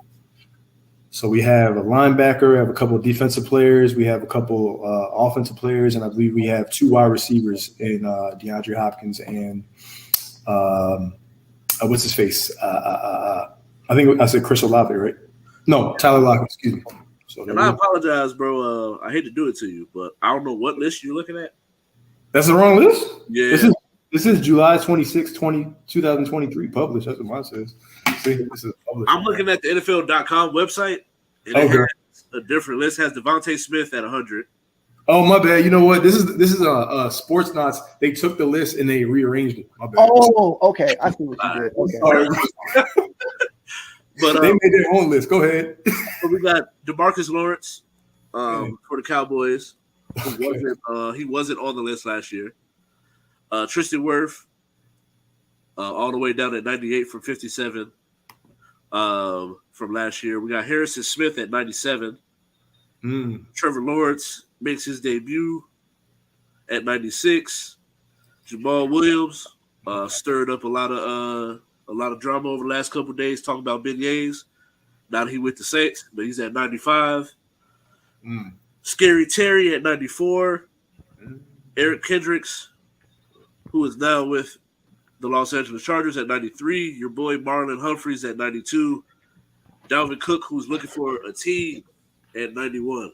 So we have a linebacker, we have a couple of defensive players, we have a couple offensive players, and I believe we have 2 wide receivers in DeAndre Hopkins and what's his face? I think I said Chris Olave, right? No, Tyler Lockett, excuse me. So and I apologize, bro. I hate to do it to you, but I don't know what list you're looking at. That's the wrong list? Yeah. This is July 26, 2023 published. That's what mine says. See, this is published. I'm looking at the NFL.com website. And it has a different list. It has Devontae Smith at 100. Oh, my bad. You know what? This is Sports Knots. They took the list and they rearranged it. My bad. Oh, okay. I see what you did. Okay. But they made their own list. Go ahead. So we got DeMarcus Lawrence for the Cowboys. He wasn't on the list last year. Tristan Wirth, all the way down at 98 from 57 from last year. We got Harrison Smith at 97. Trevor Lawrence makes his debut at 96. Jamal Williams stirred up a lot of drama over the last couple of days talking about beignets. Now he with the Saints, but he's at 95. Scary Terry at 94. Eric Kendricks, who is now with the Los Angeles Chargers, at 93. Your boy Marlon Humphreys at 92. Dalvin Cook, who's looking for a team, at 91.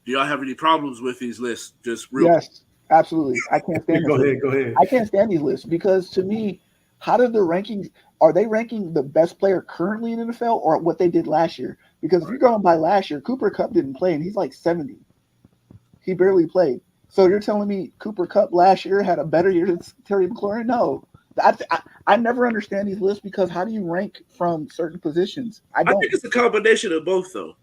Do y'all have any problems with these lists? Yes, absolutely. I can't stand Go ahead. I can't stand these lists because to me, how did the rankings – are they ranking the best player currently in the NFL or what they did last year? Because if you're going by last year, Cooper Kupp didn't play, and he's like 70. He barely played. So you're telling me Cooper Kupp last year had a better year than Terry McLaurin? No. I never understand these lists because how do you rank from certain positions? I think it's a combination of both, though.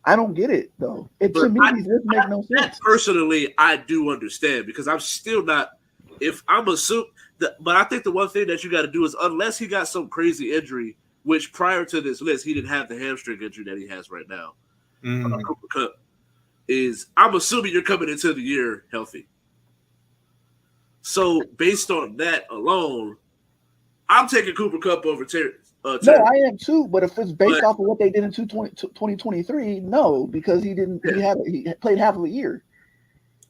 I don't get it, though. To me, these lists make no sense. Personally, I do understand because I'm still not – if I'm assuming – but I think the one thing that you got to do is unless he got some crazy injury, which prior to this list, he didn't have the hamstring injury that he has right now, Cooper Kupp, is I'm assuming you're coming into the year healthy. So based on that alone, I'm taking Cooper Kupp over Terry. No, I am too. But if it's based off of what they did in 2023, no, because he played half of a year.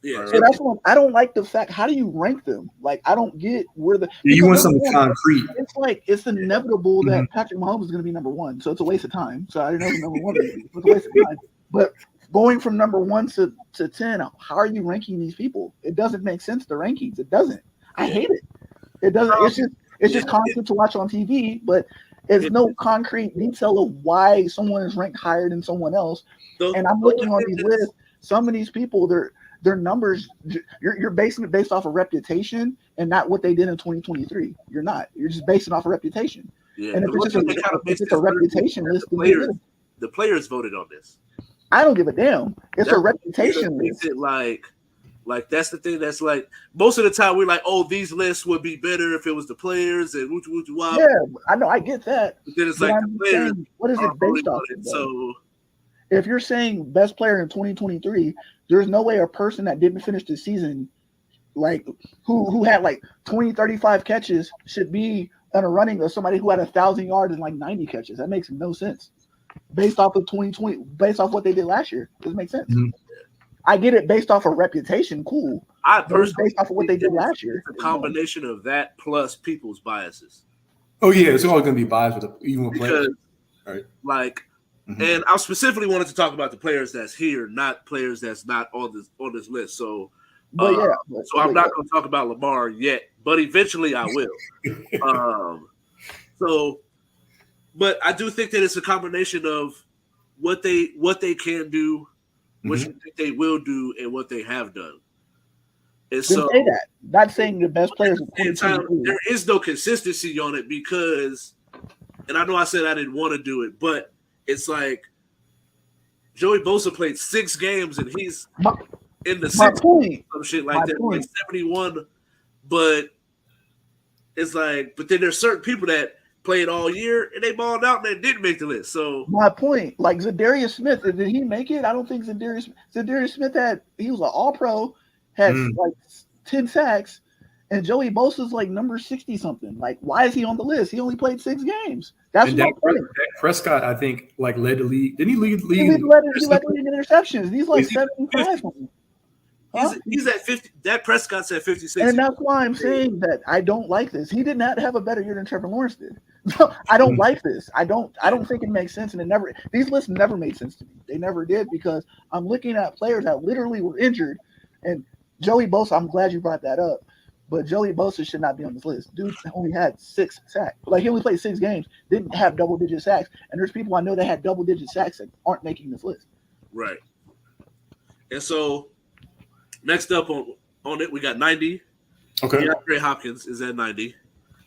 Yeah. So that's what I don't like the fact. How do you rank them? Like I don't get where the you want something concrete. It's like it's inevitable that Patrick Mahomes is going to be number one. So it's a waste of time. So I didn't know who number one would be. It's a waste of time. But going from number 1 to 10, how are you ranking these people? It doesn't make sense. The rankings. It doesn't. I hate it. It doesn't. It's just content to watch on TV, but it's no concrete detail of why someone is ranked higher than someone else. And I'm looking on these lists. Some of these people, their numbers, you're basing it based off of reputation and not what they did in 2023. You're not. You're just basing it off of reputation. Yeah. And if it's just a reputation list, the players voted on this. I don't give a damn. It's a reputation list. It like that's the thing. That's like most of the time we're like, oh, these lists would be better if it was the players and yeah, I know, I get that. But then it's like the players. What is it based off of? So if you're saying best player in 2023, there's no way a person that didn't finish the season, like who had like 20, 35 catches, should be on a running of somebody who had 1,000 yards and like 90 catches. That makes no sense. Based off of 2020, based off what they did last year, it doesn't make sense. I get it based off of reputation, cool. I personally based off of what they did last year. It's a combination of that plus people's biases. Oh yeah, it's always going to be biased even with players, right? Like, and I specifically wanted to talk about the players that's here, not players that's not on this list. So, so I'm not going to talk about Lamar yet, but eventually I will. But I do think that it's a combination of what they can do, what you think they will do, and what they have done. And so, say that. Not saying the best players. There is no consistency on it because, and I know I said I didn't want to do it, but it's like Joey Bosa played 6 games and he's in the 6th, some shit like that, like 71. But it's like, but then there's certain people that played all year and they balled out and they didn't make the list. So my point, like Zadarius Smith, did he make it? I don't think Zadarius Smith he was an all-pro, had like 10 sacks, and Joey Bosa's like number 60 something. Like, why is he on the list? He only played 6 games. That's my point. Dak Prescott, I think, like led the league. Didn't he lead? He led the league in interceptions. He's like 75. He's at 50. Dak Prescott's at 56. And that's why I'm saying that I don't like this. He did not have a better year than Trevor Lawrence did. I don't like this. I don't think it makes sense, and these lists never made sense to me. They never did because I'm looking at players that literally were injured, and Joey Bosa, I'm glad you brought that up, but Joey Bosa should not be on this list. Dude only had 6 sacks. Like, he only played 6 games, didn't have double-digit sacks, and there's people I know that had double-digit sacks that aren't making this list. Right. And so next up on it, we got 90. Okay. DeAndre Hopkins is at 90.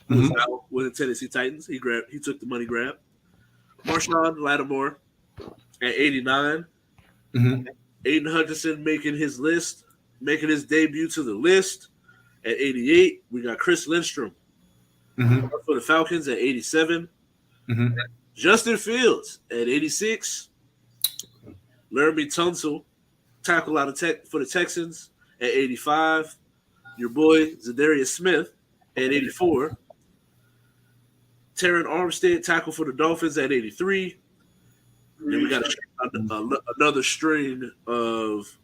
Who's out with the Tennessee Titans. He took the money grab. Marshawn Lattimore at 89. Aiden Hutchinson making his debut to the list at 88. We got Chris Lindstrom for the Falcons at 87. Justin Fields at 86. Laramie Tunsil, tackle out of for the Texans at 85. Your boy Zadarius Smith at 84. Tarrian Armstead, tackle for the Dolphins at 83. Then we got another string of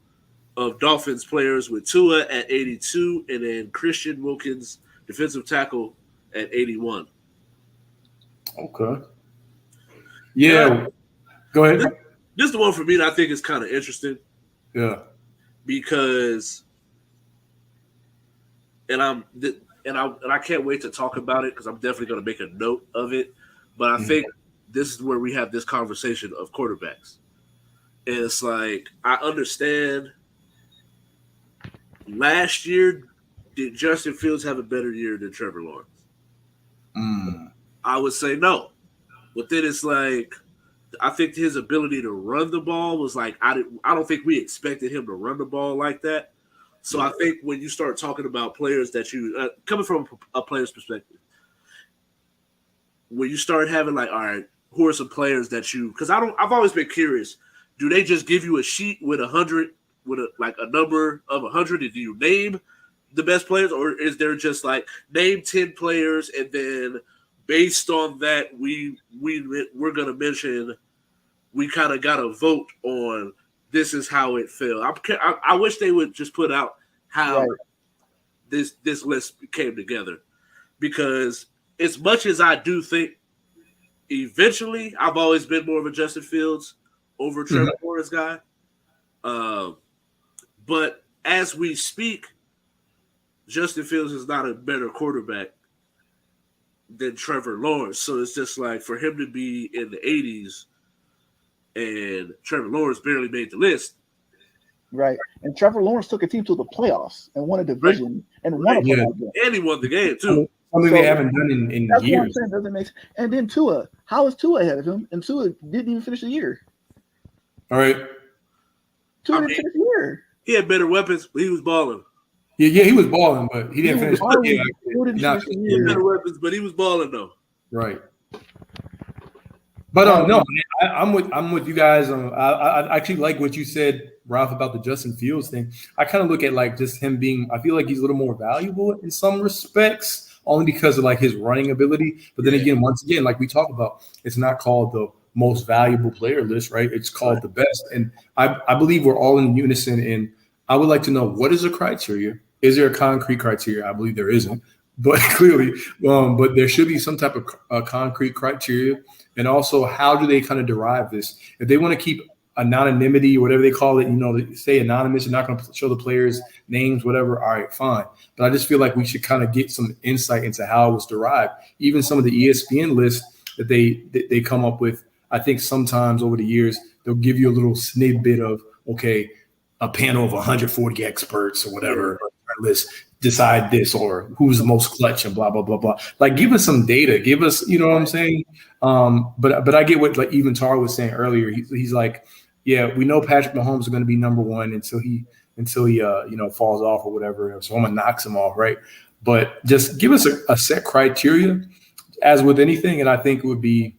Dolphins players with Tua at 82, and then Christian Wilkins, defensive tackle, at 81. Okay. Yeah. Go ahead. This is the one for me that I think is kind of interesting. Yeah. Because, and I can't wait to talk about it because I'm definitely going to make a note of it. But I think this is where we have this conversation of quarterbacks. And it's like, I understand last year, did Justin Fields have a better year than Trevor Lawrence? I would say no. But then it's like, I think his ability to run the ball was like, I don't think we expected him to run the ball like that. So I think when you start talking about players that you, coming from a player's perspective, when you start having like, all right, who are some players that you, because I've always been curious, do they just give you a sheet with 100, with a number of 100, and do you name the best players, or is there just like name 10 players and then based on that we're gonna mention, we kind of got to vote on this is how it fell. I wish they would just put out how this list came together, because as much as I do think eventually I've always been more of a Justin Fields over Trevor Lawrence guy, but as we speak, Justin Fields is not a better quarterback than Trevor Lawrence. So it's just like, for him to be in the 80s and Trevor Lawrence barely made the list. Right. And Trevor Lawrence took a team to the playoffs and won a division and won a playoff game. And he won the game too. Something they haven't done in that's years. What I'm saying, doesn't make sense. And then Tua. How is Tua ahead of him? And Tua didn't even finish the year. All right. Tua didn't finish the year. He had better weapons, but he was balling. Yeah, he was balling, but he didn't finish. He had better weapons, but he was balling though. Right. But no, I'm with you guys. I actually like what you said, Ralph, about the Justin Fields thing. I kind of look at like just him being. I feel like he's a little more valuable in some respects, only because of like his running ability. But then again, once again, like we talked about, it's not called the most valuable player list, right? It's called the best. And I believe we're all in unison. And I would like to know, what is the criteria? Is there a concrete criteria? I believe there isn't, but clearly, but there should be some type of concrete criteria. And also, how do they kind of derive this? If they want to keep anonymity or whatever they call it, they say anonymous, you're not going to show the players' names, whatever. All right, fine. But I just feel like we should kind of get some insight into how it was derived. Even some of the ESPN lists that they come up with, I think sometimes over the years, they'll give you a little snippet of, okay, a panel of 140 experts or whatever list decide this, or who's the most clutch and blah, blah, blah, blah. Like, give us some data. Give us, you know what I'm saying? But I get what like even Tar was saying earlier. He's like, yeah, we know Patrick Mahomes is going to be number one until he falls off or whatever. So I'm going to knock him off, right? But just give us a set criteria as with anything, and I think it would be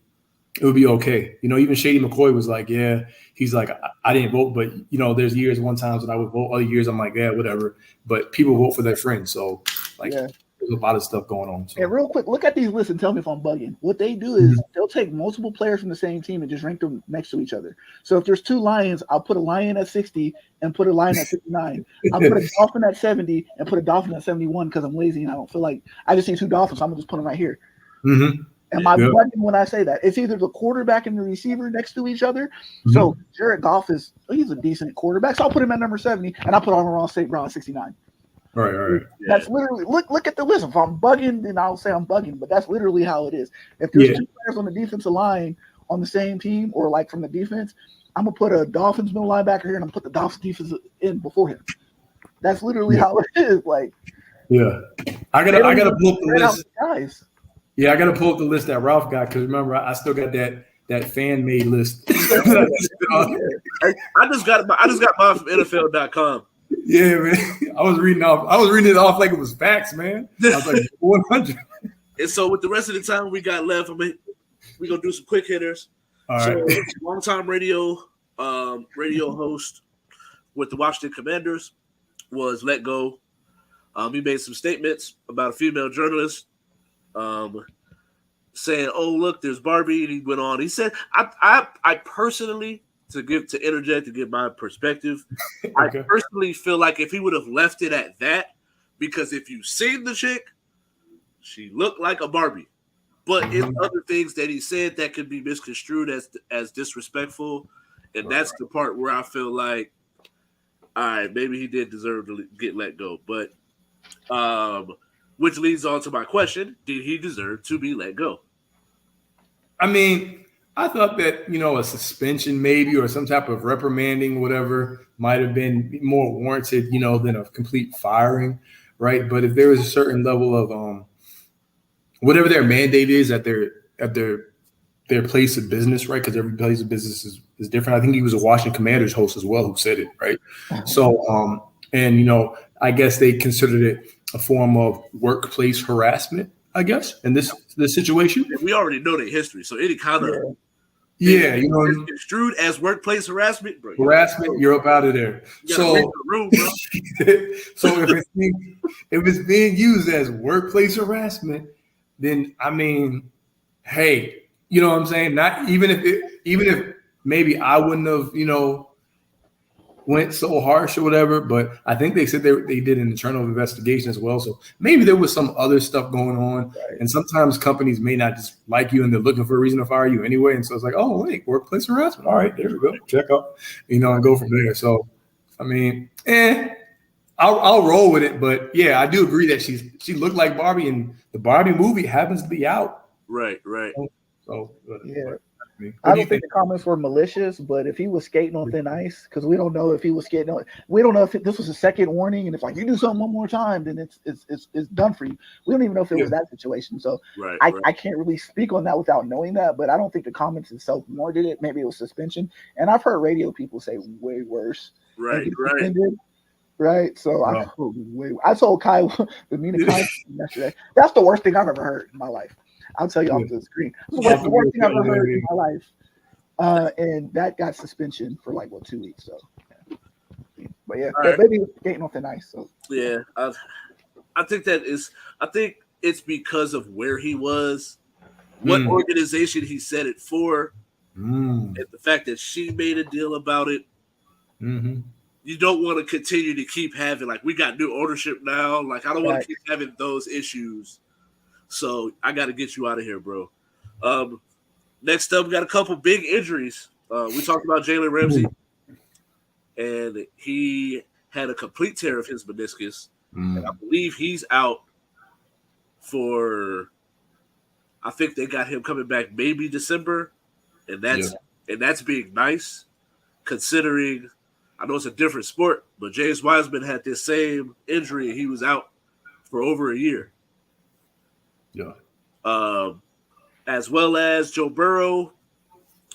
okay. Even Shady McCoy was like, yeah, he's like, I didn't vote, but there's years, one times when I would vote, other years I'm like, yeah, whatever. But people vote for their friends, so like there's a lot of stuff going on. So. And real quick, look at these lists and tell me if I'm bugging. What they do is they'll take multiple players from the same team and just rank them next to each other. So if there's two Lions, I'll put a Lion at 60 and put a Lion at 59. I'll put a Dolphin at 70 and put a Dolphin at 71 because I'm lazy and I don't feel like I just need two Dolphins. So I'm gonna just put them right here. Mm-hmm. Am I bugging when I say that? It's either the quarterback and the receiver next to each other. Mm-hmm. So Jared Goff he's a decent quarterback. So I'll put him at number 70 and I'll put Amon-Ra St. Brown at 69. Right. That's literally look at the list. If I'm bugging, then I'll say I'm bugging. But that's literally how it is. If there's two players on the defensive line on the same team, or like from the defense, I'm gonna put a Dolphins middle linebacker here, and I'm gonna put the Dolphins defense in before him. That's literally how it is. Like, I gotta pull up the list, guys. Yeah, I gotta pull up the list that Ralph got, because remember I still got that fan made list. I just got mine from NFL.com. Yeah, man. I was reading it off like it was facts, man. I was like 100. And so with the rest of the time we got left, we're gonna do some quick hitters. All right. Long-time radio host with the Washington Commanders was let go. He made some statements about a female journalist, saying, "Oh, look, there's Barbie." And he went on. He said, "I personally." To interject, to give my perspective, okay. I personally feel like if he would have left it at that, because if you've seen the chick, she looked like a Barbie. But it's other things that he said that could be misconstrued as disrespectful, and that's the part where I feel like, all right, maybe he did deserve to get let go. But which leads on to my question: did he deserve to be let go? I mean, I thought that, a suspension maybe or some type of reprimanding, whatever, might have been more warranted, than a complete firing, right? But if there was a certain level of whatever their mandate is at their place of business, right? Because every place of business is different. I think he was a Washington Commanders host as well who said it, right? So, and I guess they considered it a form of workplace harassment, I guess, in this situation. We already know their history, so any kind of construed as workplace harassment, bro. Harassment, you're up out of there. So, room, bro. So if it's being used as workplace harassment, then I mean, hey, you know what I'm saying? Not even if maybe I wouldn't have, went so harsh or whatever, but I think they said they did an internal investigation as well. So maybe there was some other stuff going on. Right. And sometimes companies may not just like you and they're looking for a reason to fire you anyway. And so it's like, oh, wait, workplace harassment. All right, there we go. Check up, and go from there. So, I mean, I'll roll with it. But yeah, I do agree that she looked like Barbie, and the Barbie movie happens to be out. Right. So yeah. I don't think the comments were malicious, but if he was skating on thin ice, because we don't know if he was skating on, we don't know if this was a second warning, and if you do something one more time, then it's done for you. We don't even know if it was that situation. So I can't really speak on that without knowing that, but I don't think the comments itself warranted it. Maybe it was suspension, and I've heard radio people say way worse. Right. So I told Kai yesterday. That's the worst thing I've ever heard in my life. I'll tell you off the screen. That's the worst thing I've ever heard in my life. And that got suspension for 2 weeks. So, but maybe skating off the ice. So yeah, I think it's because of where he was, what organization he said it for, and the fact that she made a deal about it. Mm-hmm. You don't want to continue to keep having we got new ownership now. I don't want to keep having those issues. So I got to get you out of here, bro. Next up, we got a couple big injuries. We talked about Jalen Ramsey, and he had a complete tear of his meniscus. And I believe he's out for. I think they got him coming back maybe December, and that's being nice, considering. I know it's a different sport, but James Wiseman had this same injury. He was out for over a year. Yeah. As well as Joe Burrow,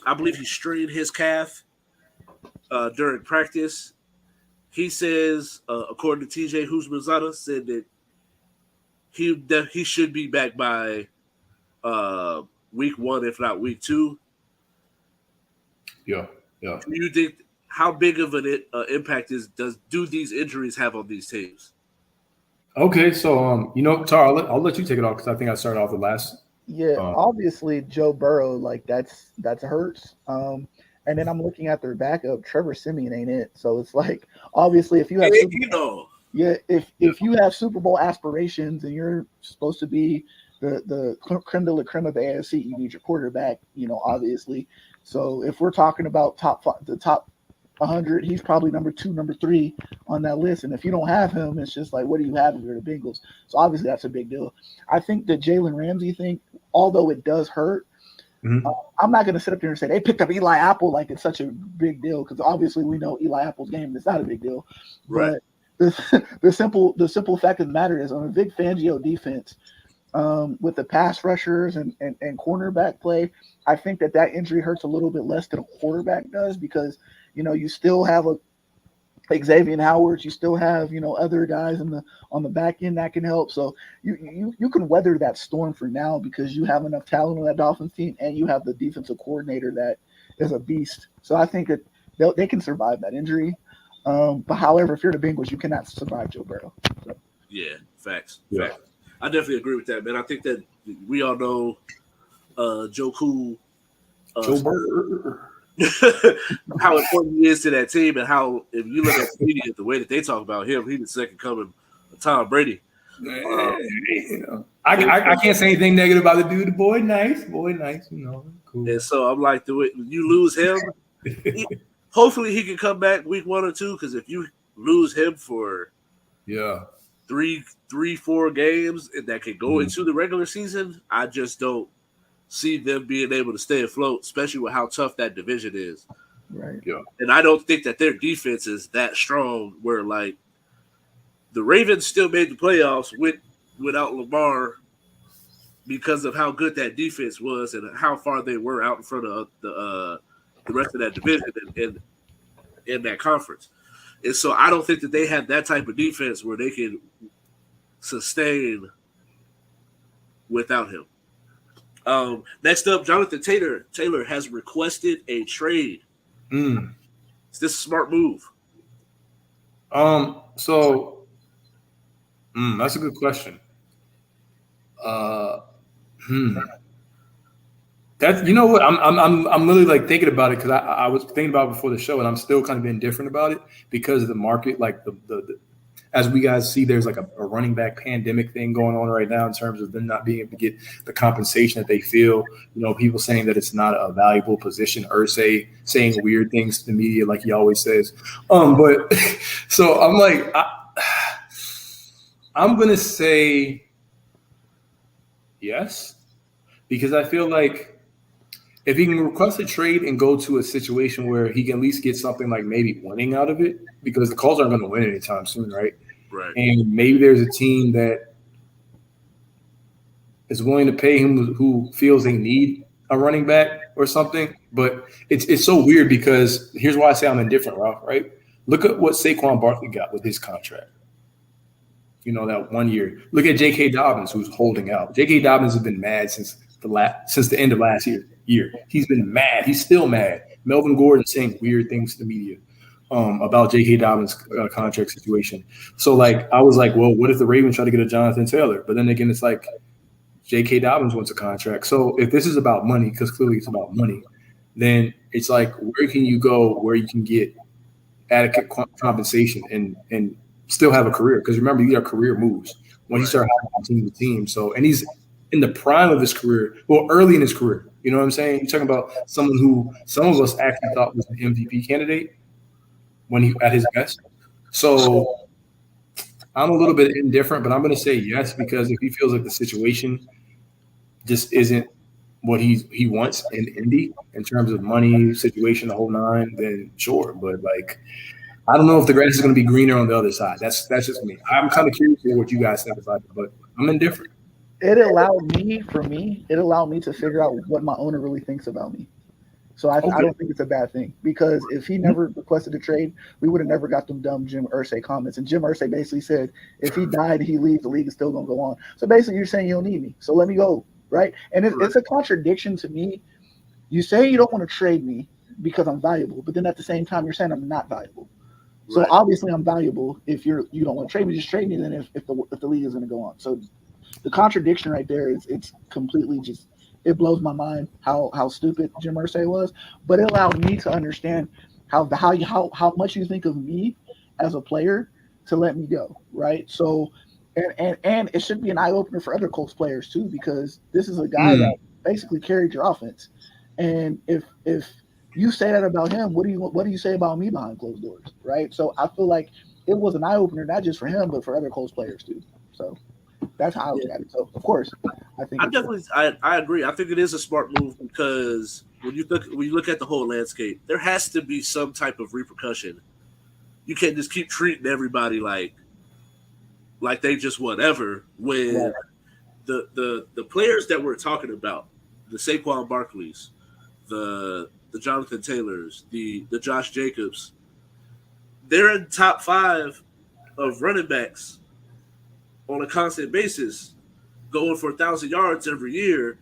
I believe he strained his calf during practice. He says, according to TJ Houshmandzadeh, said that he should be back by week 1, if not week 2. Yeah. Do you think how big of an impact do these injuries have on these teams? Okay, so Tar, I'll let you take it off because I think I started off the last. Yeah, obviously Joe Burrow, that's hurts. And then I'm looking at their backup. Trevor Siemian ain't it, so it's obviously if you have if you have Super Bowl aspirations and you're supposed to be the creme de la creme of the AFC, you need your quarterback. Obviously. So if we're talking about the top 100, he's probably number 2, number 3 on that list. And if you don't have him, it's just what do you have if you're the Bengals? So obviously that's a big deal. I think the Jalen Ramsey thing, although it does hurt, I'm not going to sit up there and say they picked up Eli Apple like it's such a big deal, because obviously we know Eli Apple's game is not a big deal. Right. But the simple fact of the matter is, on a Vic Fangio defense, with the pass rushers and cornerback play, I think that injury hurts a little bit less than a quarterback does, because you still have Xavier Howard, you still have other guys on the back end that can help. So you can weather that storm for now because you have enough talent on that Dolphins team, and you have the defensive coordinator that is a beast. So I think that they can survive that injury. But however, if you're the Bengals, you cannot survive Joe Burrow. So. Yeah, facts. Facts. I definitely agree with that, man. I think that we all know Joe Cool. Joe Burrow. How important he is to that team, and how, if you look at the media, the way that they talk about him, he's the second coming of Tom Brady. I can't say anything negative about the dude. The boy nice, cool. And so I'm like, the way you lose him, hopefully he can come back week 1 or 2. Because if you lose him for 3-4 games and that can go into the regular season, I just don't see them being able to stay afloat, especially with how tough that division is. Right. Yeah. And I don't think that their defense is that strong where, like, the Ravens still made the playoffs without Lamar because of how good that defense was and how far they were out in front of the rest of that division and in that conference. And so I don't think that they have that type of defense where they can sustain without him. Next up, Jonathan Taylor has requested a trade. Is this a smart move? So that's a good question. That, you know what, I'm literally like thinking about it because I was thinking about it before the show, and I'm still kind of indifferent about it because of the market. Like the as we guys see, there's like a running back pandemic thing going on right now in terms of them not being able to get the compensation that they feel. You know, people saying that it's not a valuable position. Ursay saying weird things to the media like he always says. But so I'm like, I'm gonna say yes, because I feel like if he can request a trade and go to a situation where he can at least get something like maybe winning out of it, because the Colts aren't going to win anytime soon, right? Right. And maybe there's a team that is willing to pay him who feels they need a running back or something. But it's so weird because here's why I say I'm indifferent, Ralph, right? Look at what Saquon Barkley got with his contract. You know, that 1 year. Look at J.K. Dobbins, who's holding out. J.K. Dobbins has been mad since the end of last year. He's been mad. He's still mad. Melvin Gordon saying weird things to the media about J.K. Dobbins' contract situation. So, like, I was like, well, what if the Ravens try to get a Jonathan Taylor? But then again, it's like J.K. Dobbins wants a contract. So if this is about money, because clearly it's about money, then it's like, where can you go where you can get adequate compensation and still have a career? Because remember, these are career moves when you start having team to team. So, and he's in the prime of his career, well, early in his career. You know what I'm saying? You're talking about someone who some of us actually thought was an MVP candidate when he at his best. So I'm a little bit indifferent, but I'm going to say yes, because if he feels like the situation just isn't what he wants in Indy in terms of money, situation, the whole nine, then sure. But like, I don't know if the grass is going to be greener on the other side. That's just me. I'm kind of curious what you guys think about it, but I'm indifferent. It allowed me to figure out what my owner really thinks about me. So I don't think it's a bad thing, because if he never requested a trade, we would have never got them dumb Jim Irsay comments. And Jim Irsay basically said, if he died, he leaves, the league is still going to go on. So basically you're saying you don't need me, so let me go, right? And it's a contradiction to me. You say you don't want to trade me because I'm valuable, but then at the same time you're saying I'm not valuable. So obviously I'm valuable if you don't want to trade me. Just trade me then if the league is going to go on. So the contradiction right there is it's completely just, it blows my mind how stupid Jim Irsay was, but it allowed me to understand how much you think of me as a player to let me go, right? So and it should be an eye opener for other Colts players too, because this is a guy that basically carried your offense, and if you say that about him, what do you say about me behind closed doors, right? So I feel like it was an eye opener not just for him but for other Colts players too. So that's how I look at it. So of course, I agree. I think it is a smart move, because when you look at the whole landscape, there has to be some type of repercussion. You can't just keep treating everybody like they just whatever. When the players that we're talking about, the Saquon Barkleys, the Jonathan Taylors, the Josh Jacobs, they're in top 5 of running backs on a constant basis, going for 1,000 yards every year,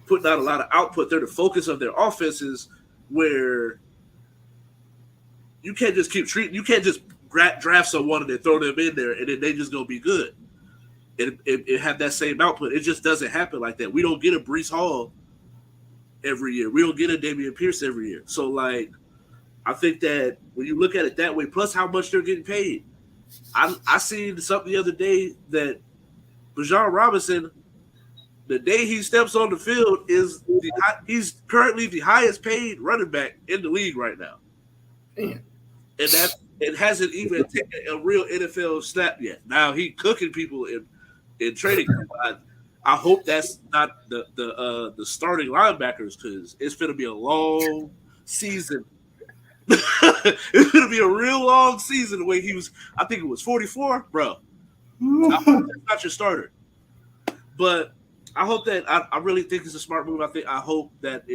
putting out a lot of output. They're the focus of their offenses, where you can't just you can't just draft someone and then throw them in there and then they just gonna be good and have that same output. It just doesn't happen like that. We don't get a Breece Hall every year. We don't get a Dameon Pierce every year. So, like, I think that when you look at it that way, plus how much they're getting paid, I seen something the other day that Bijan Robinson, the day he steps on the field, he's currently the highest paid running back in the league right now. Damn. And that it hasn't even taken a real NFL snap yet. Now he cooking people in training. I I hope that's not the starting linebackers because it's going to be a long season. It's going to be a real long season. The way he was, I think it was 44, bro. I hope that's not your starter. But I hope that I really think it's a smart move. I hope that